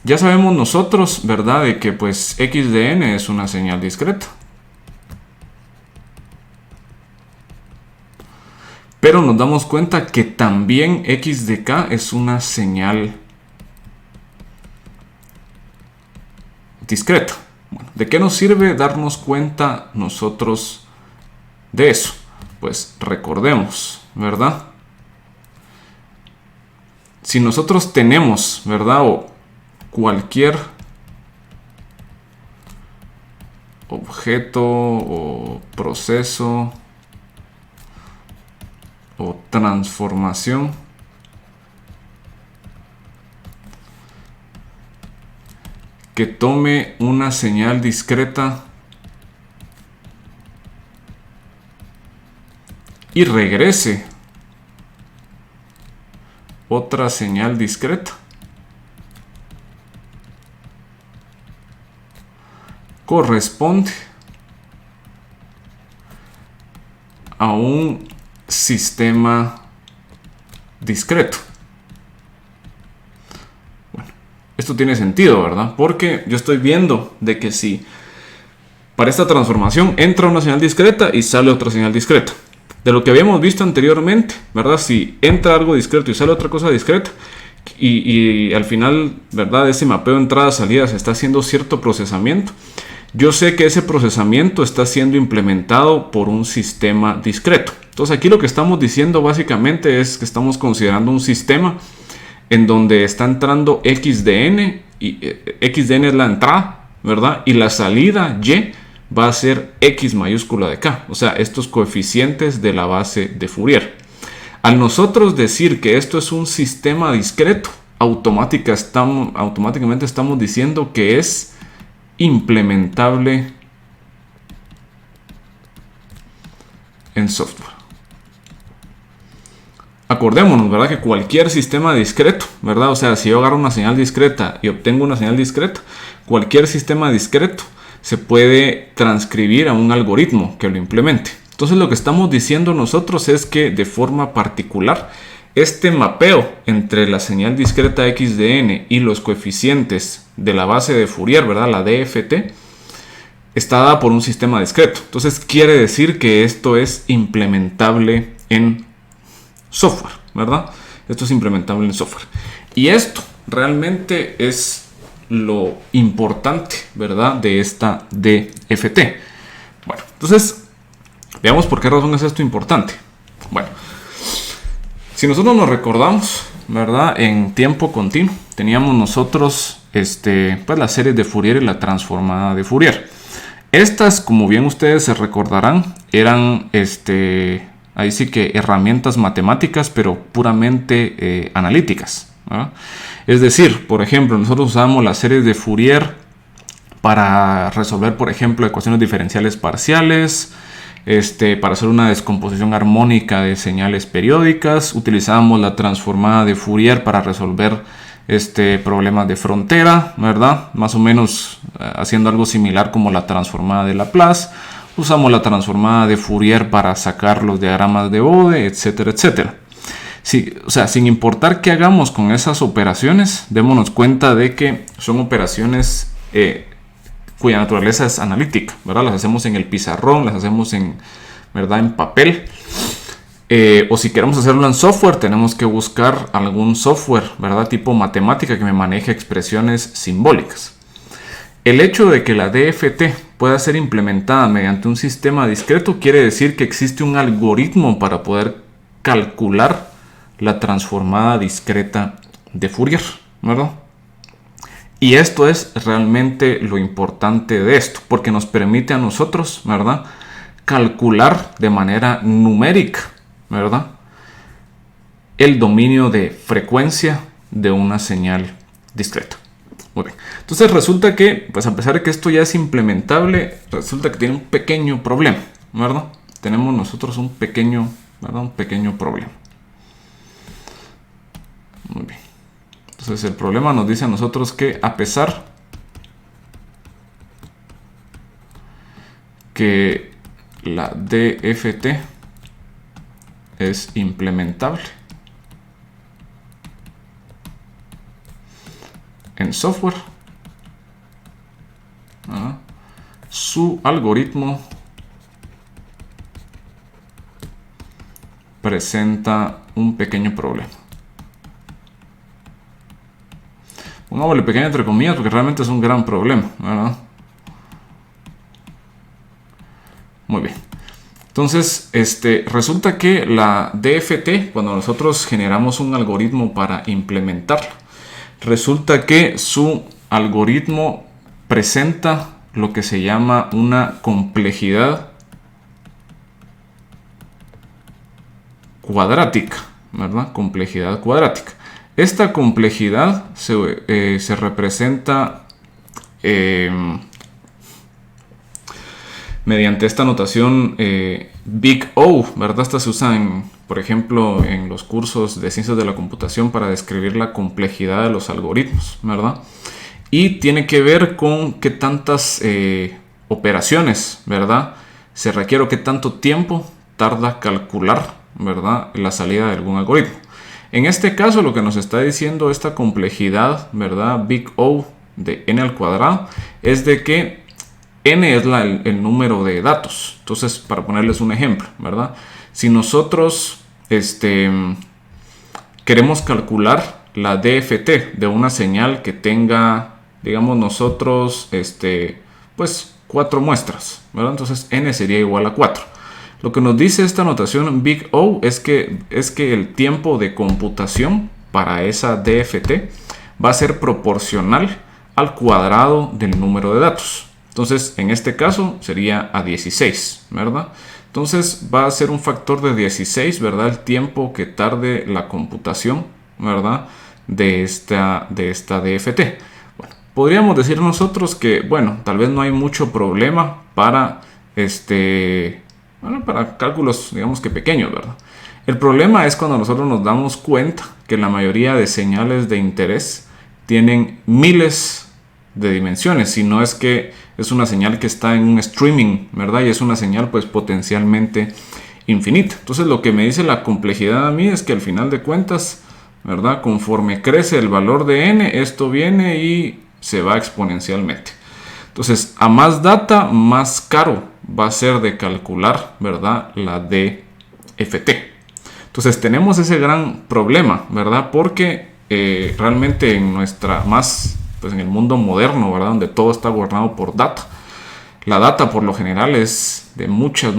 S1: Ya sabemos nosotros, ¿verdad? De que pues x de n es una señal discreta. Pero nos damos cuenta que también x de k es una señal discreta. Bueno, ¿de qué nos sirve darnos cuenta nosotros de eso? Pues recordemos, ¿verdad? Si nosotros tenemos, ¿verdad? O cualquier objeto o proceso o transformación que tome una señal discreta y regrese otra señal discreta corresponde a un sistema discreto. Bueno, esto tiene sentido, ¿verdad? Porque yo estoy viendo de que si para esta transformación entra una señal discreta y sale otra señal discreta. De lo que habíamos visto anteriormente, ¿verdad? Si entra algo discreto y sale otra cosa discreta, y al final, ¿verdad? Ese mapeo entrada-salida se está haciendo cierto procesamiento. Yo sé que ese procesamiento está siendo implementado por un sistema discreto. Entonces aquí lo que estamos diciendo básicamente es que estamos considerando un sistema en donde está entrando XDN, y XDN es la entrada, ¿verdad? Y la salida Y va a ser X mayúscula de K, o sea, estos coeficientes de la base de Fourier. Al nosotros decir que esto es un sistema discreto, automáticamente estamos diciendo que es implementable en software. Acordémonos, ¿verdad? Que cualquier sistema discreto, ¿verdad? O sea, si yo agarro una señal discreta y obtengo una señal discreta, cualquier sistema discreto se puede transcribir a un algoritmo que lo implemente. Entonces lo que estamos diciendo nosotros es que de forma particular este mapeo entre la señal discreta XDN y los coeficientes de la base de Fourier, ¿verdad? La DFT, está dada por un sistema discreto. Entonces quiere decir que esto es implementable en software, ¿verdad? Esto es implementable en software. Y esto realmente es lo importante, ¿verdad? De esta DFT. Bueno, entonces veamos por qué razón es esto importante. Bueno, si nosotros nos recordamos, ¿verdad? En tiempo continuo teníamos nosotros pues las series de Fourier y la transformada de Fourier. Estas, como bien ustedes se recordarán, eran ahí sí que herramientas matemáticas, pero puramente analíticas, ¿verdad? Es decir, por ejemplo, nosotros usamos las series de Fourier para resolver, por ejemplo, ecuaciones diferenciales parciales, para hacer una descomposición armónica de señales periódicas. Utilizamos la transformada de Fourier para resolver problemas de frontera, ¿verdad? Más o menos haciendo algo similar como la transformada de Laplace. Usamos la transformada de Fourier para sacar los diagramas de Bode, etcétera, etcétera. Sí, o sea, sin importar qué hagamos con esas operaciones, démonos cuenta de que son operaciones cuya naturaleza es analítica, ¿verdad? Las hacemos en el pizarrón, las hacemos ¿verdad? En papel. O si queremos hacerlo en software, tenemos que buscar algún software, ¿verdad? Tipo matemática que me maneje expresiones simbólicas. El hecho de que la DFT pueda ser implementada mediante un sistema discreto quiere decir que existe un algoritmo para poder calcular la transformada discreta de Fourier, ¿verdad? Y esto es realmente lo importante de esto, porque nos permite a nosotros, ¿verdad? Calcular de manera numérica, ¿verdad? El dominio de frecuencia de una señal discreta. Muy bien. Entonces resulta que, pues a pesar de que esto ya es implementable, resulta que tiene un pequeño problema, ¿verdad? Tenemos nosotros un pequeño, ¿verdad? Un pequeño problema. Muy bien. Entonces el problema nos dice a nosotros que a pesar que la DFT es implementable en software, su algoritmo presenta un pequeño problema. Pongámosle pequeño entre comillas porque realmente es un gran problema, ¿verdad? Muy bien. Entonces, resulta que la DFT, cuando nosotros generamos un algoritmo para implementarlo, resulta que su algoritmo presenta lo que se llama una complejidad cuadrática, ¿verdad? Complejidad cuadrática. Esta complejidad se representa mediante esta notación Big O, ¿verdad? Esta se usa, por ejemplo, en los cursos de ciencias de la computación para describir la complejidad de los algoritmos, ¿verdad? Y tiene que ver con qué tantas operaciones, ¿verdad? Se requiere o qué tanto tiempo tarda calcular, ¿verdad?, la salida de algún algoritmo. En este caso, lo que nos está diciendo esta complejidad, ¿verdad?, Big O de n al cuadrado, es de que n es el número de datos. Entonces, para ponerles un ejemplo, ¿verdad? Si nosotros queremos calcular la DFT de una señal que tenga, digamos nosotros, pues 4 muestras, ¿verdad? Entonces n sería igual a 4. Lo que nos dice esta notación Big O es que el tiempo de computación para esa DFT va a ser proporcional al cuadrado del número de datos. Entonces, en este caso sería a 16, ¿verdad? Entonces va a ser un factor de 16, ¿verdad? El tiempo que tarde la computación, ¿verdad?, de esta DFT. Bueno, podríamos decir nosotros que, bueno, tal vez no hay mucho problema para para cálculos, digamos que pequeños, ¿verdad? El problema es cuando nosotros nos damos cuenta que la mayoría de señales de interés tienen miles de dimensiones, si no es que es una señal que está en un streaming, ¿verdad? Y es una señal pues potencialmente infinita. Entonces lo que me dice la complejidad a mí es que al final de cuentas, ¿verdad?, conforme crece el valor de n, esto viene y se va exponencialmente. Entonces, a más data, más caro va a ser de calcular, ¿verdad?, la DFT. Entonces tenemos ese gran problema, ¿verdad? Porque realmente en pues en el mundo moderno, ¿verdad?, donde todo está gobernado por data, la data por lo general es de muchas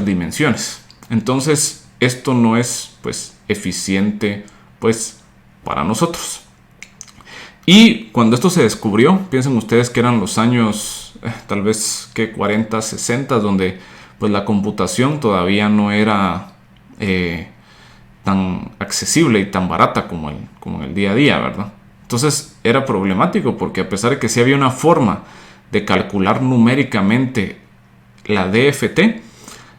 S1: dimensiones. Entonces esto no es pues eficiente pues para nosotros. Y cuando esto se descubrió, piensen ustedes que eran los años tal vez que 40, 60, donde pues la computación todavía no era tan accesible y tan barata como en el día a día, ¿verdad? Entonces era problemático porque a pesar de que sí había una forma de calcular numéricamente la DFT,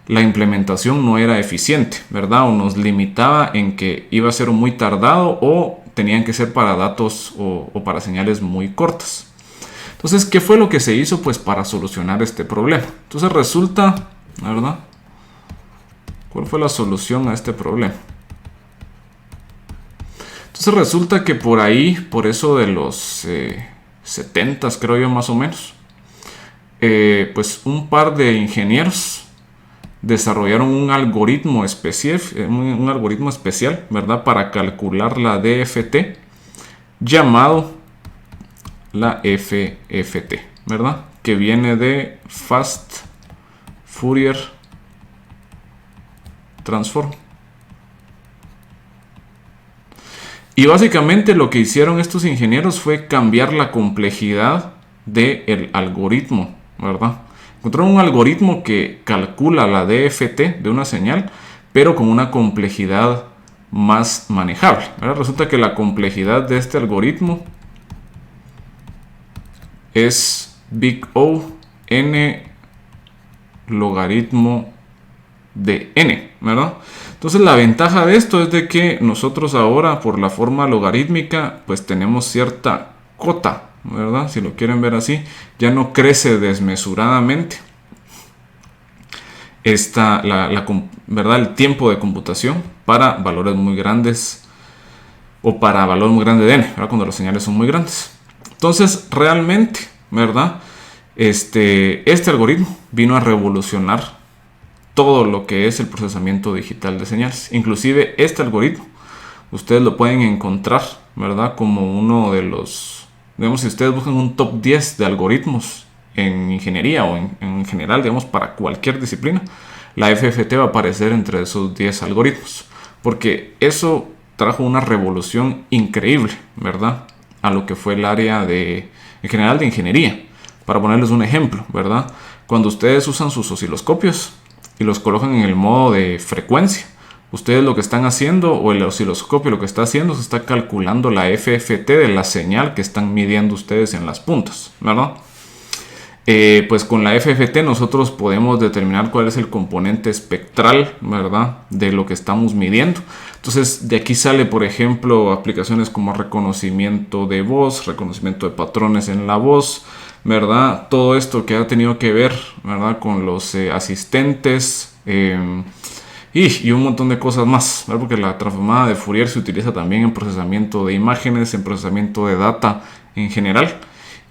S1: la implementación no era eficiente, ¿verdad? O nos limitaba en que iba a ser muy tardado o tenían que ser para datos o para señales muy cortas. Entonces, ¿qué fue lo que se hizo pues para solucionar este problema? Entonces resulta, ¿verdad?, ¿cuál fue la solución a este problema? Entonces resulta que por ahí, por eso de los 70s, creo yo, más o menos, pues un par de ingenieros desarrollaron un algoritmo especial, ¿verdad?, para calcular la DFT, llamado la FFT, ¿verdad?, que viene de Fast Fourier Transform. Y básicamente lo que hicieron estos ingenieros fue cambiar la complejidad del algoritmo, ¿verdad? Encontraron un algoritmo que calcula la DFT de una señal, pero con una complejidad más manejable, ¿verdad? Resulta que la complejidad de este algoritmo es Big O n logaritmo de n, ¿verdad? Entonces la ventaja de esto es de que nosotros ahora por la forma logarítmica pues tenemos cierta cota, ¿verdad? Si lo quieren ver así, ya no crece desmesuradamente ¿verdad?, el tiempo de computación para valores muy grandes o para valor muy grande de n, ¿verdad?, cuando las señales son muy grandes. Entonces realmente, ¿verdad?, este algoritmo vino a revolucionar todo lo que es el procesamiento digital de señales. Inclusive este algoritmo ustedes lo pueden encontrar, ¿verdad?, como uno de los, digamos, si ustedes buscan un top 10 de algoritmos en ingeniería o en general, digamos, para cualquier disciplina, la FFT va a aparecer entre esos 10 algoritmos, porque eso trajo una revolución increíble, ¿verdad?, a lo que fue el área de, en general, de ingeniería. Para ponerles un ejemplo, ¿verdad? Cuando ustedes usan sus osciloscopios y los colocan en el modo de frecuencia, ustedes lo que están haciendo, o el osciloscopio lo que está haciendo, se está calculando la FFT de la señal que están midiendo ustedes en las puntas, ¿verdad? Pues con la FFT nosotros podemos determinar cuál es el componente espectral, ¿verdad?, de lo que estamos midiendo. Entonces de aquí sale, por ejemplo, aplicaciones como reconocimiento de voz, reconocimiento de patrones en la voz, ¿verdad? Todo esto que ha tenido que ver, ¿verdad?, con los asistentes y un montón de cosas más, ¿verdad? Porque la transformada de Fourier se utiliza también en procesamiento de imágenes, en procesamiento de data en general.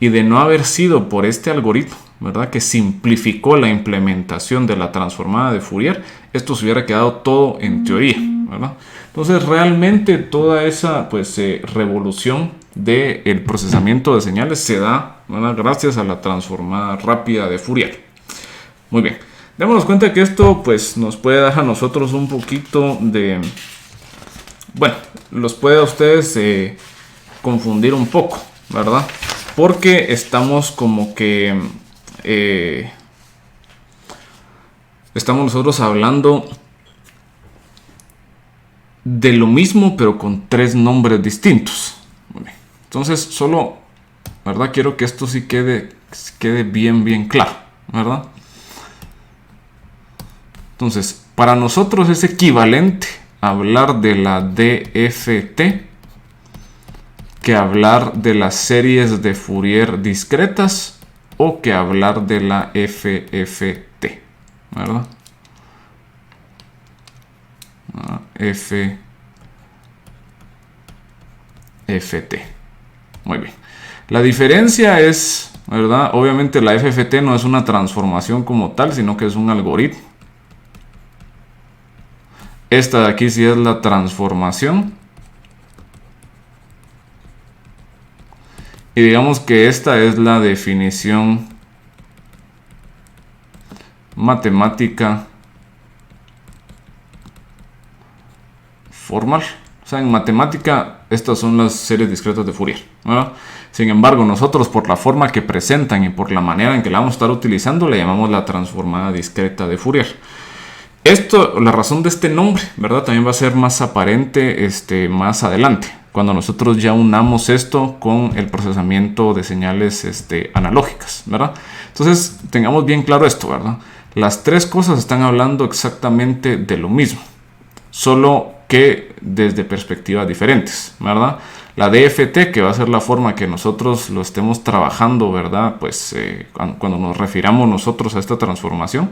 S1: Y de no haber sido por este algoritmo, ¿verdad?, que simplificó la implementación de la transformada de Fourier, esto se hubiera quedado todo en teoría, ¿verdad? Entonces realmente toda esa revolución del procesamiento de señales se da, ¿verdad?, gracias a la transformada rápida de Fourier. Muy bien, démonos cuenta que esto pues nos puede dar a nosotros un poquito de, bueno, los puede a ustedes confundir un poco, ¿verdad? Porque estamos como que estamos nosotros hablando de lo mismo pero con tres nombres distintos. Entonces solo, ¿verdad?, quiero que esto sí quede bien claro, ¿verdad? Entonces para nosotros es equivalente a hablar de la DFT que hablar de las series de Fourier discretas o que hablar de la FFT, ¿verdad? FFT. Muy bien. La diferencia es, ¿verdad? Obviamente la FFT no es una transformación como tal, sino que es un algoritmo. Esta de aquí sí es la transformación. Y digamos que esta es la definición matemática formal. O sea, en matemática estas son las series discretas de Fourier, ¿verdad? Sin embargo, nosotros por la forma que presentan y por la manera en que la vamos a estar utilizando, le llamamos la transformada discreta de Fourier. Esto, la razón de este nombre, ¿verdad?, también va a ser más aparente más adelante, cuando nosotros ya unamos esto con el procesamiento de señales analógicas, ¿verdad? Entonces, tengamos bien claro esto, ¿verdad? Las tres cosas están hablando exactamente de lo mismo, solo que desde perspectivas diferentes, ¿verdad? La DFT, que va a ser la forma que nosotros lo estemos trabajando, ¿verdad?, pues cuando nos refiramos nosotros a esta transformación.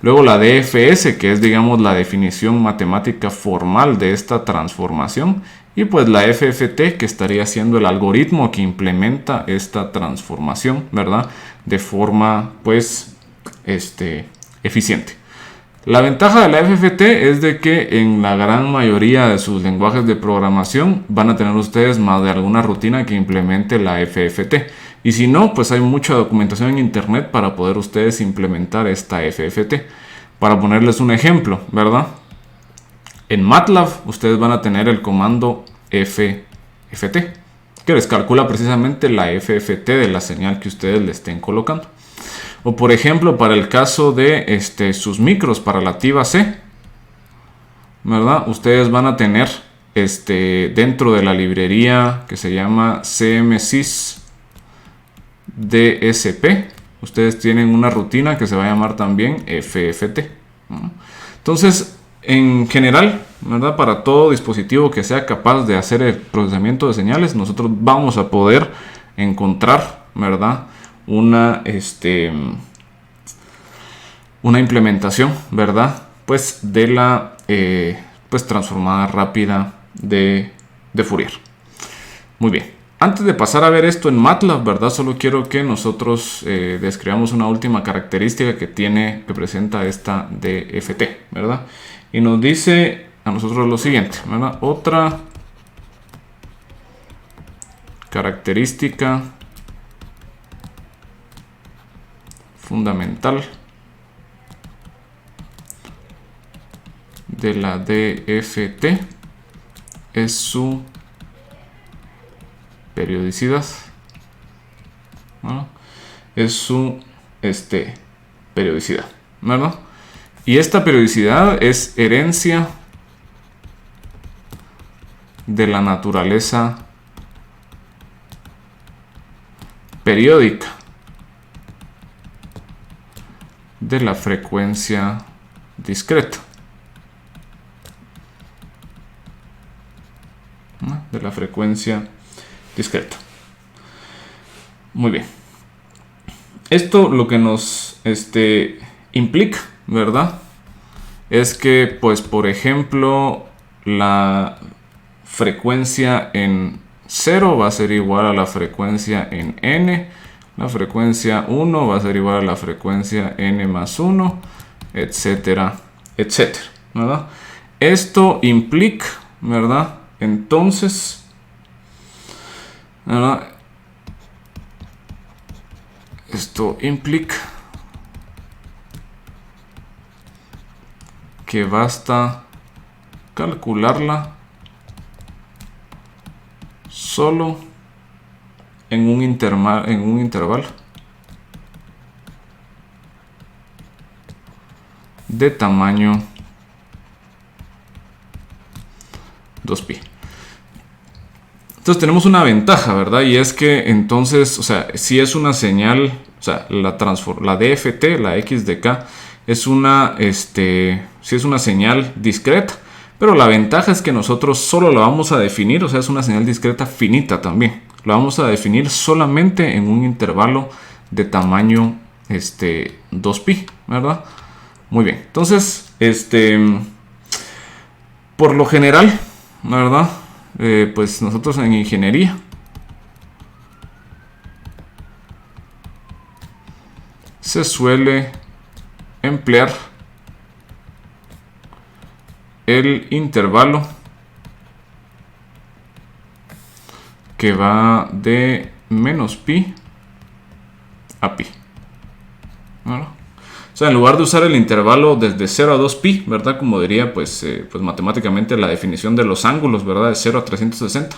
S1: Luego la DFS, que es, digamos, la definición matemática formal de esta transformación. Y pues la FFT, que estaría siendo el algoritmo que implementa esta transformación, ¿verdad?, de forma, pues, eficiente. La ventaja de la FFT es de que en la gran mayoría de sus lenguajes de programación van a tener ustedes más de alguna rutina que implemente la FFT. Y si no, pues hay mucha documentación en internet para poder ustedes implementar esta FFT. Para ponerles un ejemplo, ¿verdad? En MATLAB ustedes van a tener el comando FFT, que les calcula precisamente la FFT de la señal que ustedes le estén colocando. O por ejemplo, para el caso de sus micros para la TIVA C, ¿verdad?, ustedes van a tener dentro de la librería que se llama CMSIS DSP, ustedes tienen una rutina que se va a llamar también FFT. Entonces, en general, ¿verdad?, para todo dispositivo que sea capaz de hacer el procesamiento de señales, nosotros vamos a poder encontrar, ¿verdad?, una implementación, ¿verdad?, pues de la transformada rápida de Fourier. Muy bien. Antes de pasar a ver esto en MATLAB, ¿verdad?, solo quiero que nosotros describamos una última característica que presenta esta DFT, ¿verdad? Y nos dice a nosotros lo siguiente, ¿verdad? Otra característica fundamental de la DFT es su periodicidad, ¿no? Es su periodicidad, ¿verdad? Y esta periodicidad es herencia de la naturaleza periódica de la frecuencia discreta. ¿No? De la frecuencia discreta. Muy bien. Esto lo que nos implica, ¿verdad? Es que, pues, por ejemplo, la frecuencia en 0 va a ser igual a la frecuencia en n. La frecuencia 1 va a ser igual a la frecuencia n más 1, etcétera, etcétera, ¿verdad? Esto implica, ¿verdad? Entonces, ¿verdad? Esto implica que basta calcularla solo en un intervalo de tamaño 2pi. Entonces tenemos una ventaja, ¿verdad? Y es que entonces, o sea, si es una señal, o sea, la DFT, la x de k, es una, si es una señal discreta, pero la ventaja es que nosotros solo la vamos a definir, o sea, es una señal discreta finita también. La vamos a definir solamente en un intervalo de tamaño 2pi, ¿verdad? Muy bien, entonces, por lo general, ¿verdad? Pues nosotros en ingeniería se suele emplear el intervalo que va de menos pi a pi, ¿verdad? O sea, en lugar de usar el intervalo desde 0 a 2pi, ¿verdad? Como diría, pues matemáticamente la definición de los ángulos, ¿verdad? De 0 a 360.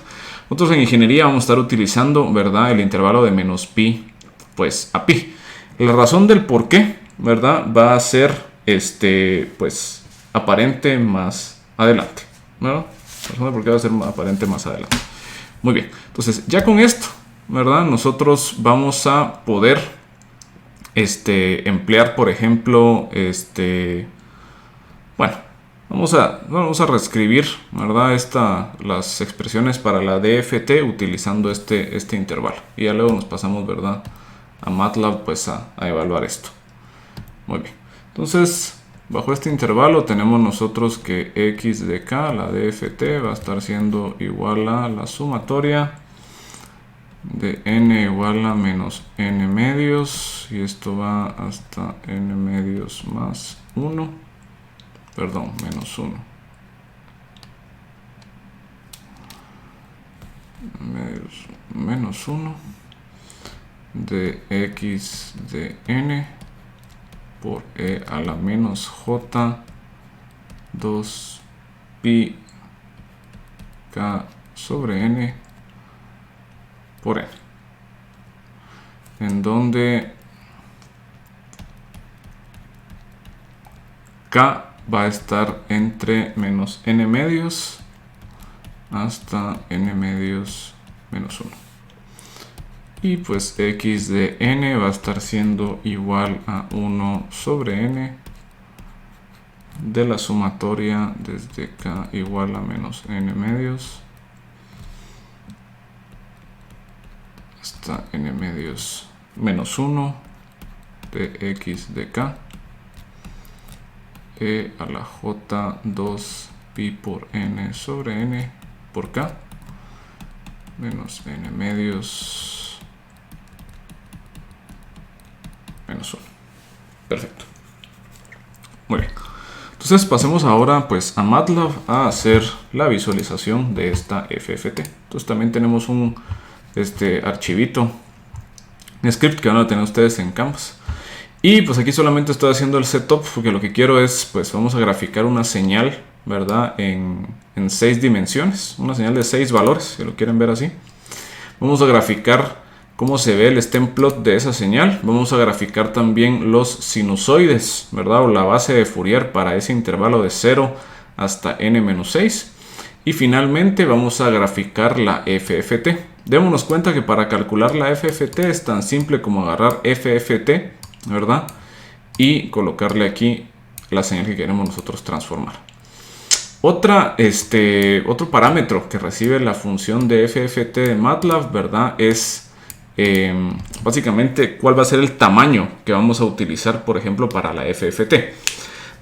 S1: Nosotros en ingeniería vamos a estar utilizando, ¿verdad? El intervalo de menos pi, pues, a pi. La razón del por qué, ¿verdad? Va a ser, pues, aparente más adelante, ¿verdad? La razón del por qué va a ser aparente más adelante. Muy bien. Entonces, ya con esto, ¿verdad? Nosotros vamos a poder emplear, por ejemplo, bueno, vamos a reescribir, ¿verdad? Las expresiones para la DFT utilizando este intervalo. Y ya luego nos pasamos, ¿verdad? A MATLAB, pues a evaluar esto. Muy bien. Entonces, bajo este intervalo tenemos nosotros que x de k, la DFT, va a estar siendo igual a la sumatoria de n igual a menos n medios, y esto va hasta n medios más 1, perdón, menos 1, menos 1 de x de n por e a la menos j 2 pi k sobre n por n, en donde k va a estar entre menos n medios hasta n medios menos 1. Y pues x de n va a estar siendo igual a 1 sobre n de la sumatoria desde k igual a menos n medios hasta n medios menos 1 de x de k e a la j 2 pi por n sobre n por k menos n medios menos 1. Perfecto. Muy bien. Entonces pasemos ahora pues a MATLAB a hacer la visualización de esta FFT. Entonces también tenemos un archivito, un script que van a tener ustedes en Canvas. Y pues aquí solamente estoy haciendo el setup porque lo que quiero es, pues vamos a graficar una señal, ¿verdad? En 6 dimensiones, una señal de 6 valores, si lo quieren ver así. Vamos a graficar cómo se ve el stem plot de esa señal. Vamos a graficar también los sinusoides, ¿verdad? O la base de Fourier para ese intervalo de 0 hasta n-6. Y finalmente vamos a graficar la FFT. Démonos cuenta que para calcular la FFT es tan simple como agarrar FFT, ¿verdad? Y colocarle aquí la señal que queremos nosotros transformar. Otro parámetro que recibe la función de FFT de MATLAB, ¿verdad? Es básicamente cuál va a ser el tamaño que vamos a utilizar, por ejemplo, para la FFT.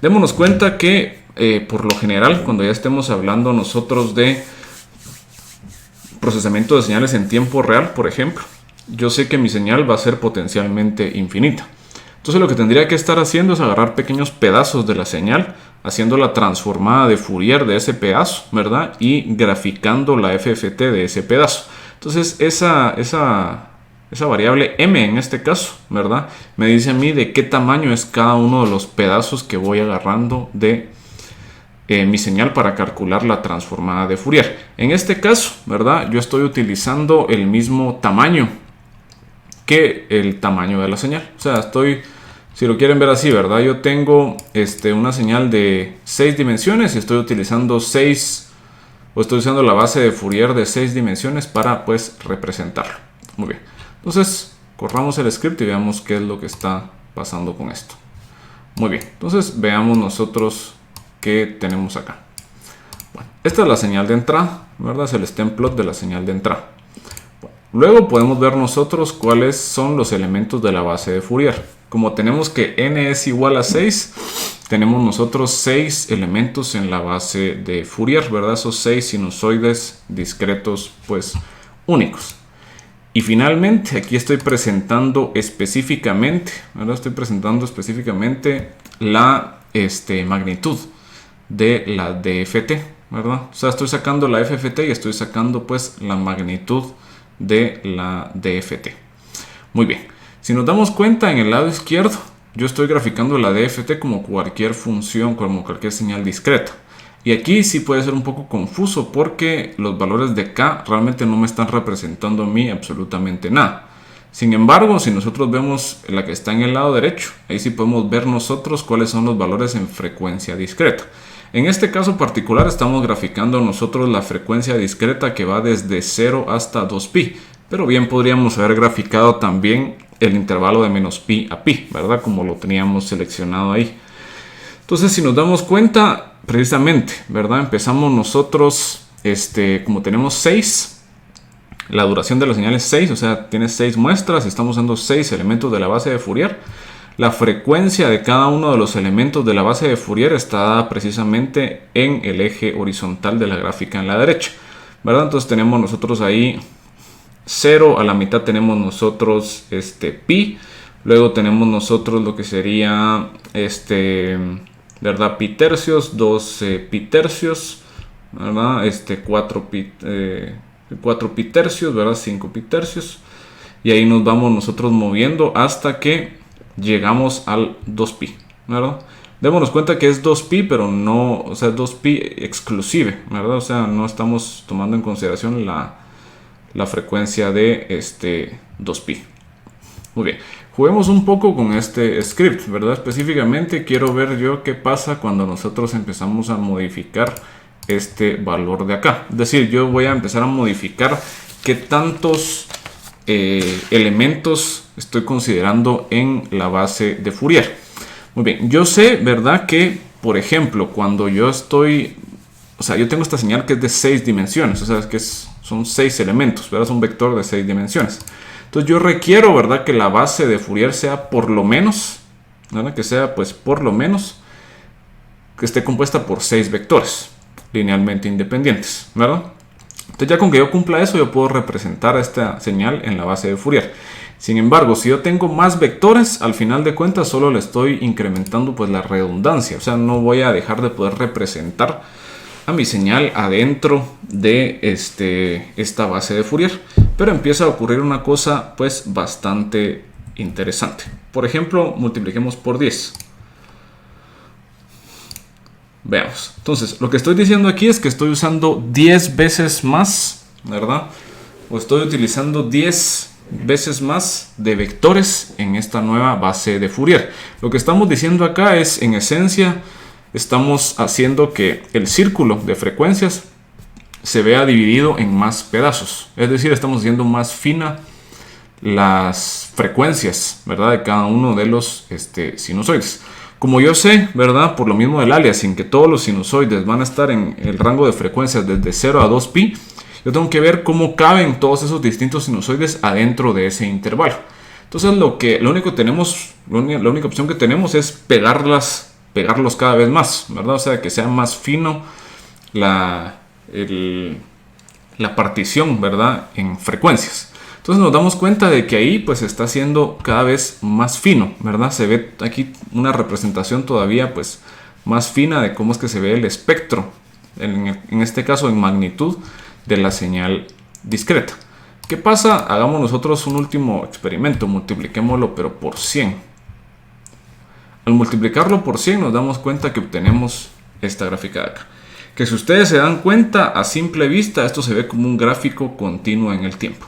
S1: Démonos cuenta que por lo general, cuando ya estemos hablando nosotros de procesamiento de señales en tiempo real, por ejemplo, yo sé que mi señal va a ser potencialmente infinita. Entonces lo que tendría que estar haciendo es agarrar pequeños pedazos de la señal, haciendo la transformada de Fourier de ese pedazo, ¿verdad? Y graficando la FFT de ese pedazo. Entonces esa variable m en este caso, ¿verdad? Me dice a mí de qué tamaño es cada uno de los pedazos que voy agarrando de mi señal para calcular la transformada de Fourier. En este caso, ¿verdad? Yo estoy utilizando el mismo tamaño que el tamaño de la señal. O sea, si lo quieren ver así, ¿verdad? Yo tengo una señal de 6 dimensiones y estoy utilizando estoy usando la base de Fourier de 6 dimensiones para, pues, representarlo. Muy bien. Entonces, corramos el script y veamos qué es lo que está pasando con esto. Muy bien. Entonces, veamos nosotros qué tenemos acá. Bueno, esta es la señal de entrada, ¿verdad? Es el stem plot de la señal de entrada. Bueno, luego podemos ver nosotros cuáles son los elementos de la base de Fourier. Como tenemos que n es igual a 6, tenemos nosotros 6 elementos en la base de Fourier, ¿verdad? Esos 6 sinusoides discretos, pues, únicos. Y finalmente, aquí estoy presentando específicamente, ¿verdad? Estoy presentando específicamente la magnitud de la DFT, ¿verdad? O sea, estoy sacando la FFT y estoy sacando, pues, la magnitud de la DFT. Muy bien. Si nos damos cuenta, en el lado izquierdo, yo estoy graficando la DFT como cualquier función, como cualquier señal discreta. Y aquí sí puede ser un poco confuso porque los valores de K realmente no me están representando a mí absolutamente nada. Sin embargo, si nosotros vemos la que está en el lado derecho, ahí sí podemos ver nosotros cuáles son los valores en frecuencia discreta. En este caso particular estamos graficando nosotros la frecuencia discreta que va desde 0 hasta 2pi. Pero bien podríamos haber graficado también el intervalo de menos pi a pi, ¿verdad? Como lo teníamos seleccionado ahí. Entonces, si nos damos cuenta, precisamente, ¿verdad? Empezamos nosotros, como tenemos 6, la duración de la señal es 6, o sea, tiene 6 muestras y estamos usando 6 elementos de la base de Fourier. La frecuencia de cada uno de los elementos de la base de Fourier está dada precisamente en el eje horizontal de la gráfica en la derecha, ¿verdad? Entonces tenemos nosotros ahí 0, a la mitad tenemos nosotros pi, luego tenemos nosotros lo que sería ¿verdad? Pi tercios, 2 pi tercios, ¿verdad? 4 pi tercios, ¿verdad? 5 pi tercios, y ahí nos vamos nosotros moviendo hasta que llegamos al 2pi, ¿verdad? Démonos cuenta que es 2pi, pero no, o sea, 2pi exclusive, ¿verdad? O sea, no estamos tomando en consideración la frecuencia de 2pi. Muy bien, juguemos un poco con este script, ¿verdad? Específicamente quiero ver yo qué pasa cuando nosotros empezamos a modificar este valor de acá. Es decir, yo voy a empezar a modificar qué tantos elementos estoy considerando en la base de Fourier. Muy bien, yo sé, ¿verdad? Que, por ejemplo, cuando yo yo tengo esta señal que es de 6 dimensiones, o sea, que son 6 elementos, ¿verdad? Es un vector de 6 dimensiones. Entonces yo requiero, ¿verdad? Que la base de Fourier sea por lo menos, ¿verdad? Que sea, pues, por lo menos, que esté compuesta por 6 vectores linealmente independientes, ¿verdad? Entonces ya con que yo cumpla eso, yo puedo representar esta señal en la base de Fourier. Sin embargo, si yo tengo más vectores, al final de cuentas solo le estoy incrementando, pues, la redundancia. O sea, no voy a dejar de poder representar a mi señal adentro de esta base de Fourier. Pero empieza a ocurrir una cosa, pues, bastante interesante. Por ejemplo, multipliquemos por 10. Veamos. Entonces, lo que estoy diciendo aquí es que estoy usando 10 veces más, ¿verdad? o estoy utilizando 10 veces más de vectores en esta nueva base de Fourier. Lo que estamos diciendo acá es, en esencia, estamos haciendo que el círculo de frecuencias se vea dividido en más pedazos. Es decir, estamos haciendo más fina las frecuencias, ¿verdad?, de cada uno de los sinusoides. Como yo sé, ¿verdad?, por lo mismo del aliasing, que todos los sinusoides van a estar en el rango de frecuencias desde 0 a 2pi, yo tengo que ver cómo caben todos esos distintos sinusoides adentro de ese intervalo. Entonces la única opción que tenemos es pegarlos cada vez más, ¿verdad? O sea, que sea más fino la partición, ¿verdad?, en frecuencias. Entonces nos damos cuenta de que ahí pues está siendo cada vez más fino, ¿verdad? Se ve aquí una representación todavía pues más fina de cómo es que se ve el espectro, en este caso en magnitud, de la señal discreta. ¿Qué pasa? Hagamos nosotros un último experimento, multipliquémoslo pero por 100. Al multiplicarlo por 100 nos damos cuenta que obtenemos esta gráfica de acá. Que si ustedes se dan cuenta, a simple vista esto se ve como un gráfico continuo en el tiempo,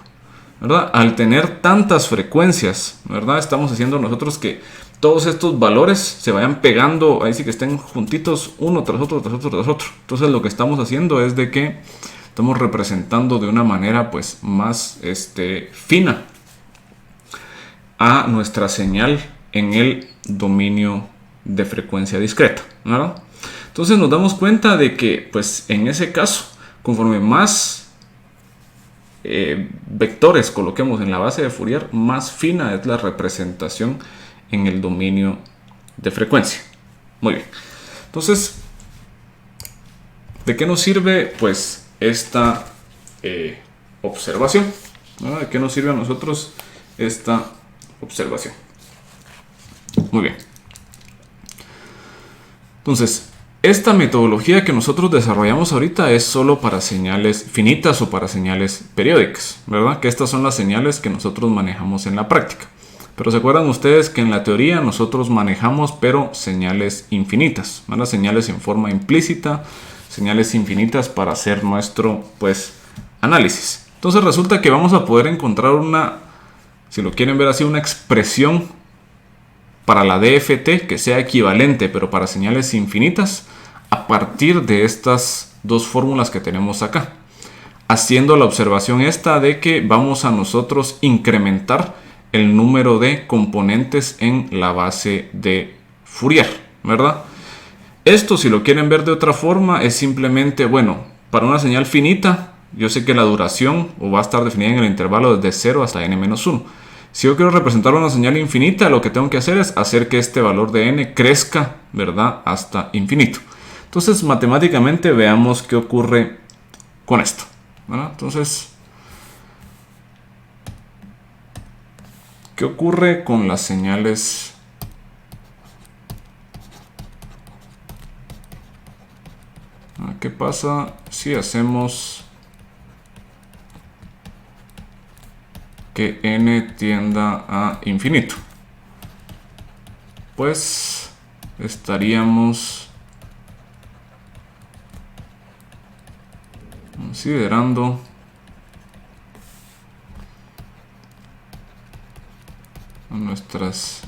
S1: ¿verdad? Al tener tantas frecuencias, ¿verdad?, estamos haciendo nosotros que todos estos valores se vayan pegando, ahí sí que estén juntitos uno tras otro, tras otro, tras otro. Entonces lo que estamos haciendo es de que estamos representando de una manera pues más fina a nuestra señal en el dominio de frecuencia discreta, ¿verdad? Entonces nos damos cuenta de que pues en ese caso, conforme más vectores coloquemos en la base de Fourier, más fina es la representación en el dominio de frecuencia. Muy bien. Entonces, ¿de qué nos sirve pues esta observación? ¿No? ¿De qué nos sirve a nosotros esta observación? Muy bien. Entonces, esta metodología que nosotros desarrollamos ahorita es solo para señales finitas o para señales periódicas, ¿verdad? Que estas son las señales que nosotros manejamos en la práctica. Pero se acuerdan ustedes que en la teoría nosotros manejamos pero señales infinitas, ¿verdad? Señales en forma implícita, señales infinitas para hacer nuestro pues análisis. Entonces resulta que vamos a poder encontrar una, si lo quieren ver así, una expresión para la DFT que sea equivalente pero para señales infinitas a partir de estas dos fórmulas que tenemos acá, haciendo la observación esta de que vamos a nosotros incrementar el número de componentes en la base de Fourier, ¿verdad? Esto, si lo quieren ver de otra forma, es simplemente, bueno, para una señal finita, yo sé que la duración va a estar definida en el intervalo desde 0 hasta n-1. Si yo quiero representar una señal infinita, lo que tengo que hacer es hacer que este valor de n crezca, ¿verdad?, hasta infinito. Entonces, matemáticamente, veamos qué ocurre con esto, ¿verdad? Entonces, ¿qué ocurre con las señales? ¿Qué pasa si hacemos que n tienda a infinito? Pues estaríamos considerando nuestras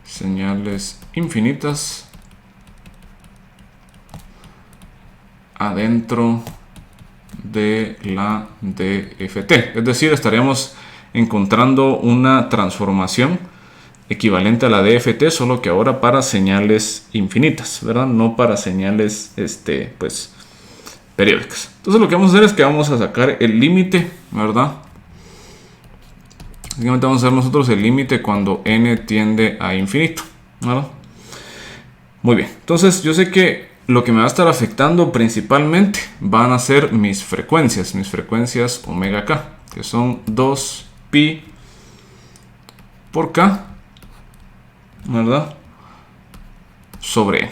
S1: señales infinitas adentro de la DFT. Es decir, estaríamos encontrando una transformación equivalente a la DFT, solo que ahora para señales infinitas, ¿verdad? No para señales pues periódicas. Entonces lo que vamos a hacer es que vamos a sacar el límite, ¿verdad? Básicamente vamos a hacer nosotros el límite cuando n tiende a infinito, ¿verdad? Muy bien. Entonces yo sé que lo que me va a estar afectando principalmente van a ser mis frecuencias omega k, que son 2pi por k, ¿verdad?, sobre n.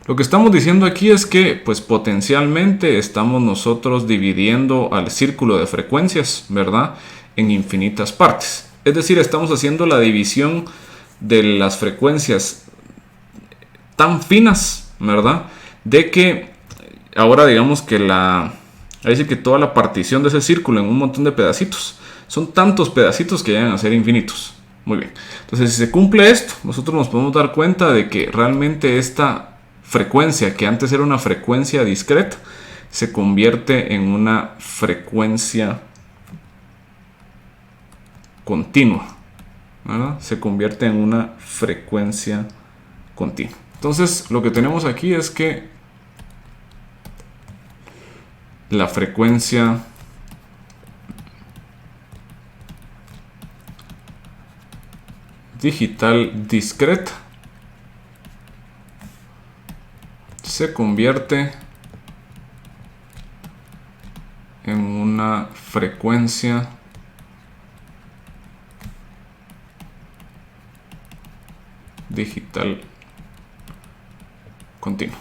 S1: Lo que estamos diciendo aquí es que pues potencialmente estamos nosotros dividiendo al círculo de frecuencias, ¿verdad?, en infinitas partes. Es decir, estamos haciendo la división de las frecuencias tan finas, ¿verdad?, de que ahora digamos que la Ahí sí que toda la partición de ese círculo en un montón de pedacitos. Son tantos pedacitos que llegan a ser infinitos. Muy bien. Entonces, si se cumple esto, nosotros nos podemos dar cuenta de que realmente esta frecuencia, que antes era una frecuencia discreta, se convierte en una frecuencia continua, ¿verdad? Se convierte en una frecuencia continua. Entonces, lo que tenemos aquí es que la frecuencia digital discreta se convierte en una frecuencia digital continua.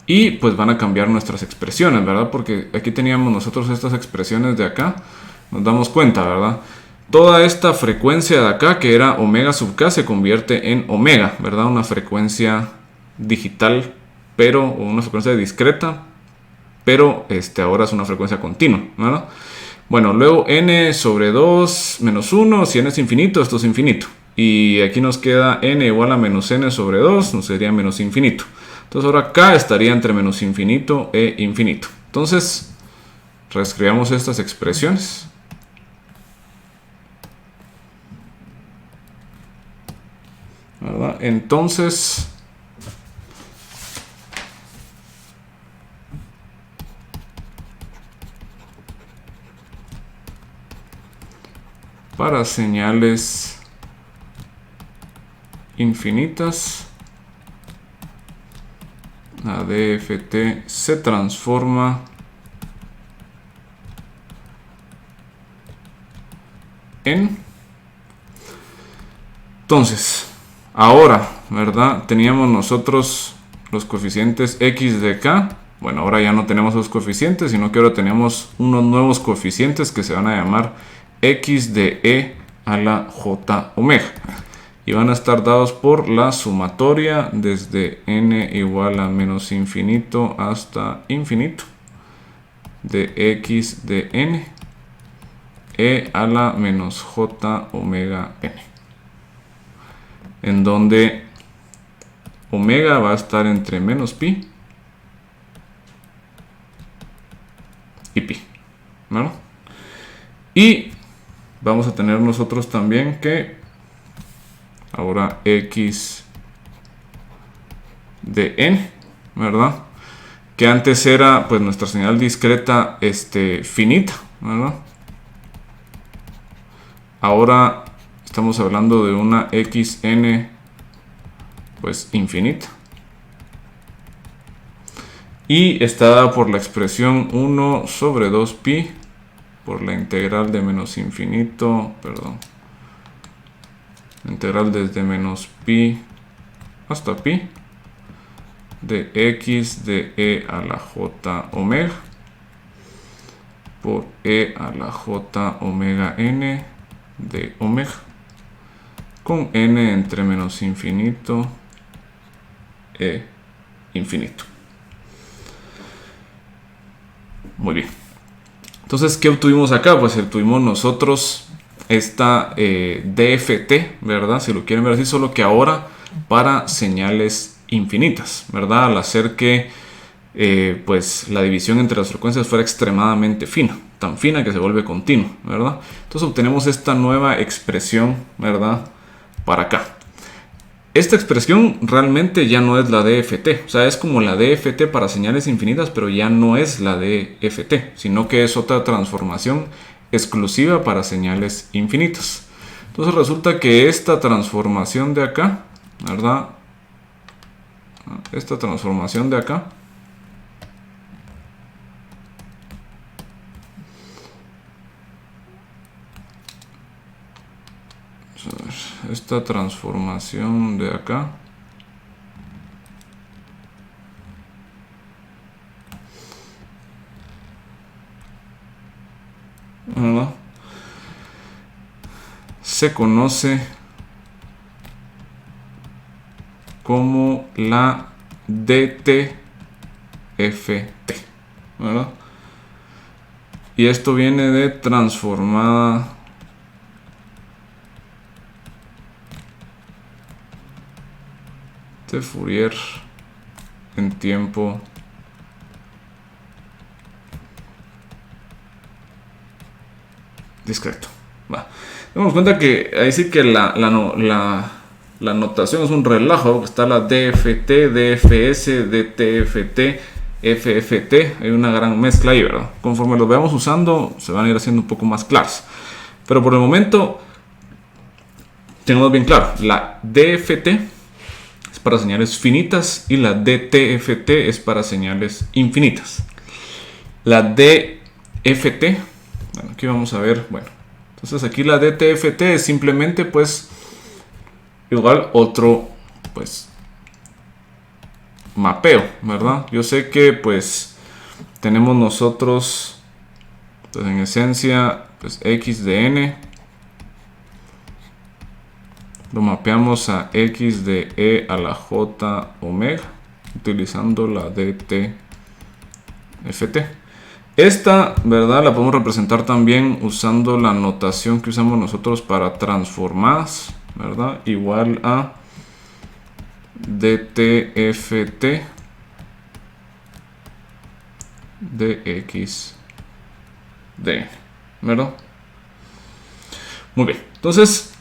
S1: Y pues van a cambiar nuestras expresiones, ¿verdad? Porque aquí teníamos nosotros estas expresiones de acá. Nos damos cuenta, ¿verdad? Toda esta frecuencia de acá, que era omega sub k, se convierte en omega, ¿verdad? Una frecuencia digital, pero o una frecuencia discreta, pero ahora es una frecuencia continua, ¿verdad? Bueno, luego n sobre 2 menos 1, si n es infinito, esto es infinito. Y aquí nos queda n igual a menos n sobre 2, nos sería menos infinito. Entonces ahora k estaría entre menos infinito e infinito. Entonces, reescribamos estas expresiones. ¿Verdad? Entonces, para señales infinitas, la DFT se transforma en... Entonces, ahora, ¿verdad? Teníamos nosotros los coeficientes x de k. Bueno, ahora ya no tenemos los coeficientes, sino que ahora tenemos unos nuevos coeficientes que se van a llamar x de e a la j omega. Y van a estar dados por la sumatoria desde n igual a menos infinito hasta infinito de x de n e a la menos j omega n, en donde omega va a estar entre menos pi y pi, ¿no? Y vamos a tener nosotros también que ahora x de n, ¿verdad? Que antes era pues nuestra señal discreta finita, ¿verdad? Ahora estamos hablando de una xn pues infinita. Y está dada por la expresión 1 sobre 2pi por la integral de menos infinito, perdón, integral desde menos pi hasta pi de x de e a la j omega por e a la j omega n de omega con n entre menos infinito e infinito. Muy bien. Entonces, ¿qué obtuvimos acá? Pues obtuvimos nosotros esta DFT, ¿verdad? Si lo quieren ver así, solo que ahora para señales infinitas, ¿verdad? Al hacer que pues la división entre las frecuencias fuera extremadamente fina, tan fina que se vuelve continua, ¿verdad? Entonces obtenemos esta nueva expresión, ¿verdad? Para acá. Esta expresión realmente ya no es la DFT, o sea, es como la DFT para señales infinitas, pero ya no es la DFT, sino que es otra transformación exclusiva para señales infinitas. Entonces resulta que esta transformación de acá, ¿verdad? Esta transformación de acá ¿verdad? Se conoce como la DTFT, ¿verdad? Y esto viene de transformada de Fourier en tiempo discreto. Va. Damos cuenta que ahí sí que la notación es un relajo, porque está la DFT, DFS, DTFT, FFT, hay una gran mezcla ahí, ¿verdad? Conforme los veamos usando, se van a ir haciendo un poco más claros. Pero por el momento, tenemos bien claro, la DFT es para señales finitas y la DTFT es para señales infinitas. La DFT, bueno, aquí vamos a ver, bueno, entonces aquí la DTFT es simplemente pues igual otro pues mapeo, ¿verdad? Yo sé que pues tenemos nosotros pues en esencia pues x de n lo mapeamos a x de e a la j omega utilizando la DTFT. Esta, ¿verdad? La podemos representar también usando la notación que usamos nosotros para transformadas, ¿verdad? Igual a DTFT de x de n, ¿verdad? Muy bien, entonces,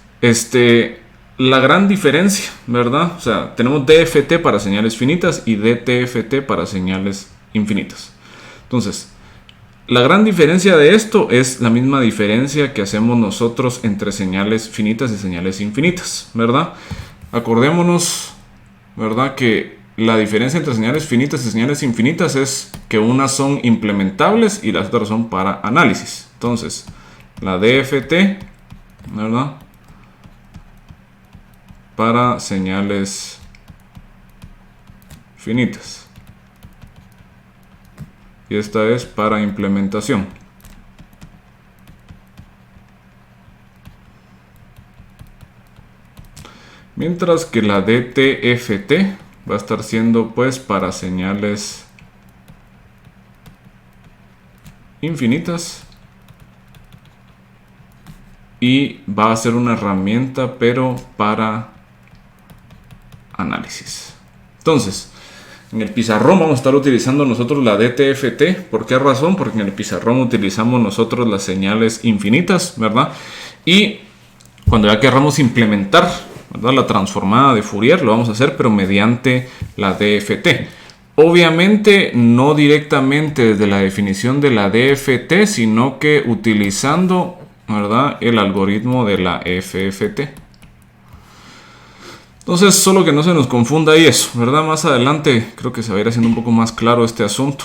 S1: la gran diferencia, ¿verdad? O sea, tenemos DFT para señales finitas y DTFT para señales infinitas. Entonces, la gran diferencia de esto es la misma diferencia que hacemos nosotros entre señales finitas y señales infinitas, ¿verdad? Acordémonos, ¿verdad? Que la diferencia entre señales finitas y señales infinitas es que unas son implementables y las otras son para análisis. Entonces, la DFT, ¿verdad? Para señales finitas. Y esta es para implementación. Mientras que la DTFT va a estar siendo pues para señales infinitas. Y va a ser una herramienta pero para análisis. Entonces, en el pizarrón vamos a estar utilizando nosotros la DTFT. ¿Por qué razón? Porque en el pizarrón utilizamos nosotros las señales infinitas, ¿verdad? Y cuando ya queramos implementar, ¿verdad?, la transformada de Fourier, lo vamos a hacer, pero mediante la DFT. Obviamente no directamente desde la definición de la DFT, sino que utilizando, ¿verdad?, el algoritmo de la FFT. Entonces, solo que no se nos confunda ahí eso, ¿verdad? Más adelante creo que se va a ir haciendo un poco más claro este asunto,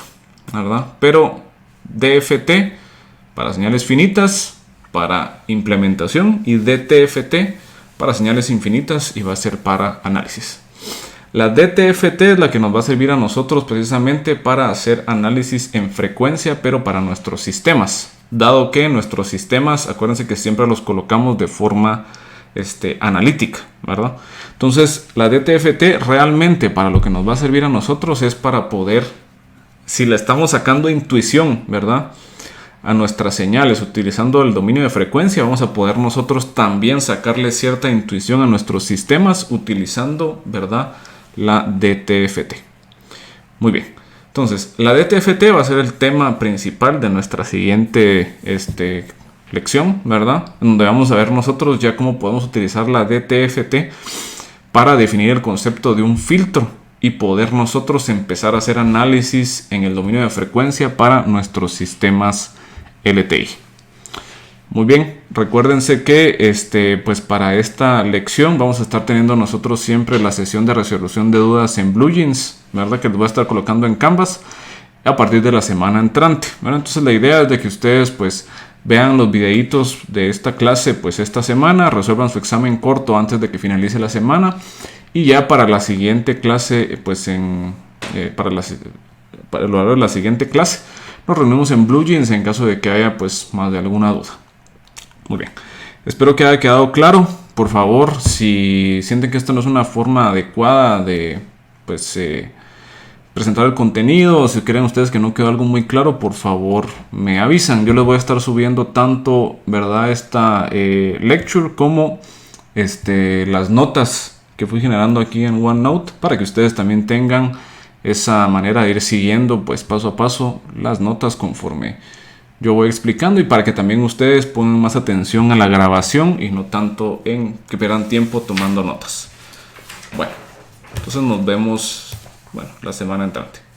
S1: ¿verdad? Pero DFT para señales finitas, para implementación, y DTFT para señales infinitas y va a ser para análisis. La DTFT es la que nos va a servir a nosotros precisamente para hacer análisis en frecuencia, pero para nuestros sistemas. Dado que nuestros sistemas, acuérdense que siempre los colocamos de forma analítica, ¿verdad? Entonces, la DTFT realmente para lo que nos va a servir a nosotros es para poder, si le estamos sacando intuición, ¿verdad?, a nuestras señales utilizando el dominio de frecuencia, vamos a poder nosotros también sacarle cierta intuición a nuestros sistemas utilizando, ¿verdad?, la DTFT. Muy bien. Entonces, la DTFT va a ser el tema principal de nuestra siguiente lección, ¿verdad? En donde vamos a ver nosotros ya cómo podemos utilizar la DTFT para definir el concepto de un filtro y poder nosotros empezar a hacer análisis en el dominio de frecuencia para nuestros sistemas LTI. Muy bien, recuérdense que pues para esta lección vamos a estar teniendo nosotros siempre la sesión de resolución de dudas en BlueJeans, ¿verdad?, que les voy a estar colocando en Canvas a partir de la semana entrante, ¿verdad? Entonces la idea es de que ustedes pues vean los videitos de esta clase pues esta semana, resuelvan su examen corto antes de que finalice la semana y ya para la siguiente clase pues para el horario de la siguiente clase nos reunimos en BlueJeans en caso de que haya pues más de alguna duda. Muy bien, espero que haya quedado claro. Por favor, si sienten que esto no es una forma adecuada de pues presentar el contenido, o si creen ustedes que no quedó algo muy claro, por favor me avisan. Yo les voy a estar subiendo tanto, ¿verdad?, esta lecture como las notas que fui generando aquí en OneNote, para que ustedes también tengan esa manera de ir siguiendo pues paso a paso las notas conforme yo voy explicando, y para que también ustedes pongan más atención a la grabación y no tanto en que pierdan tiempo tomando notas. Bueno, entonces nos vemos la semana entrante.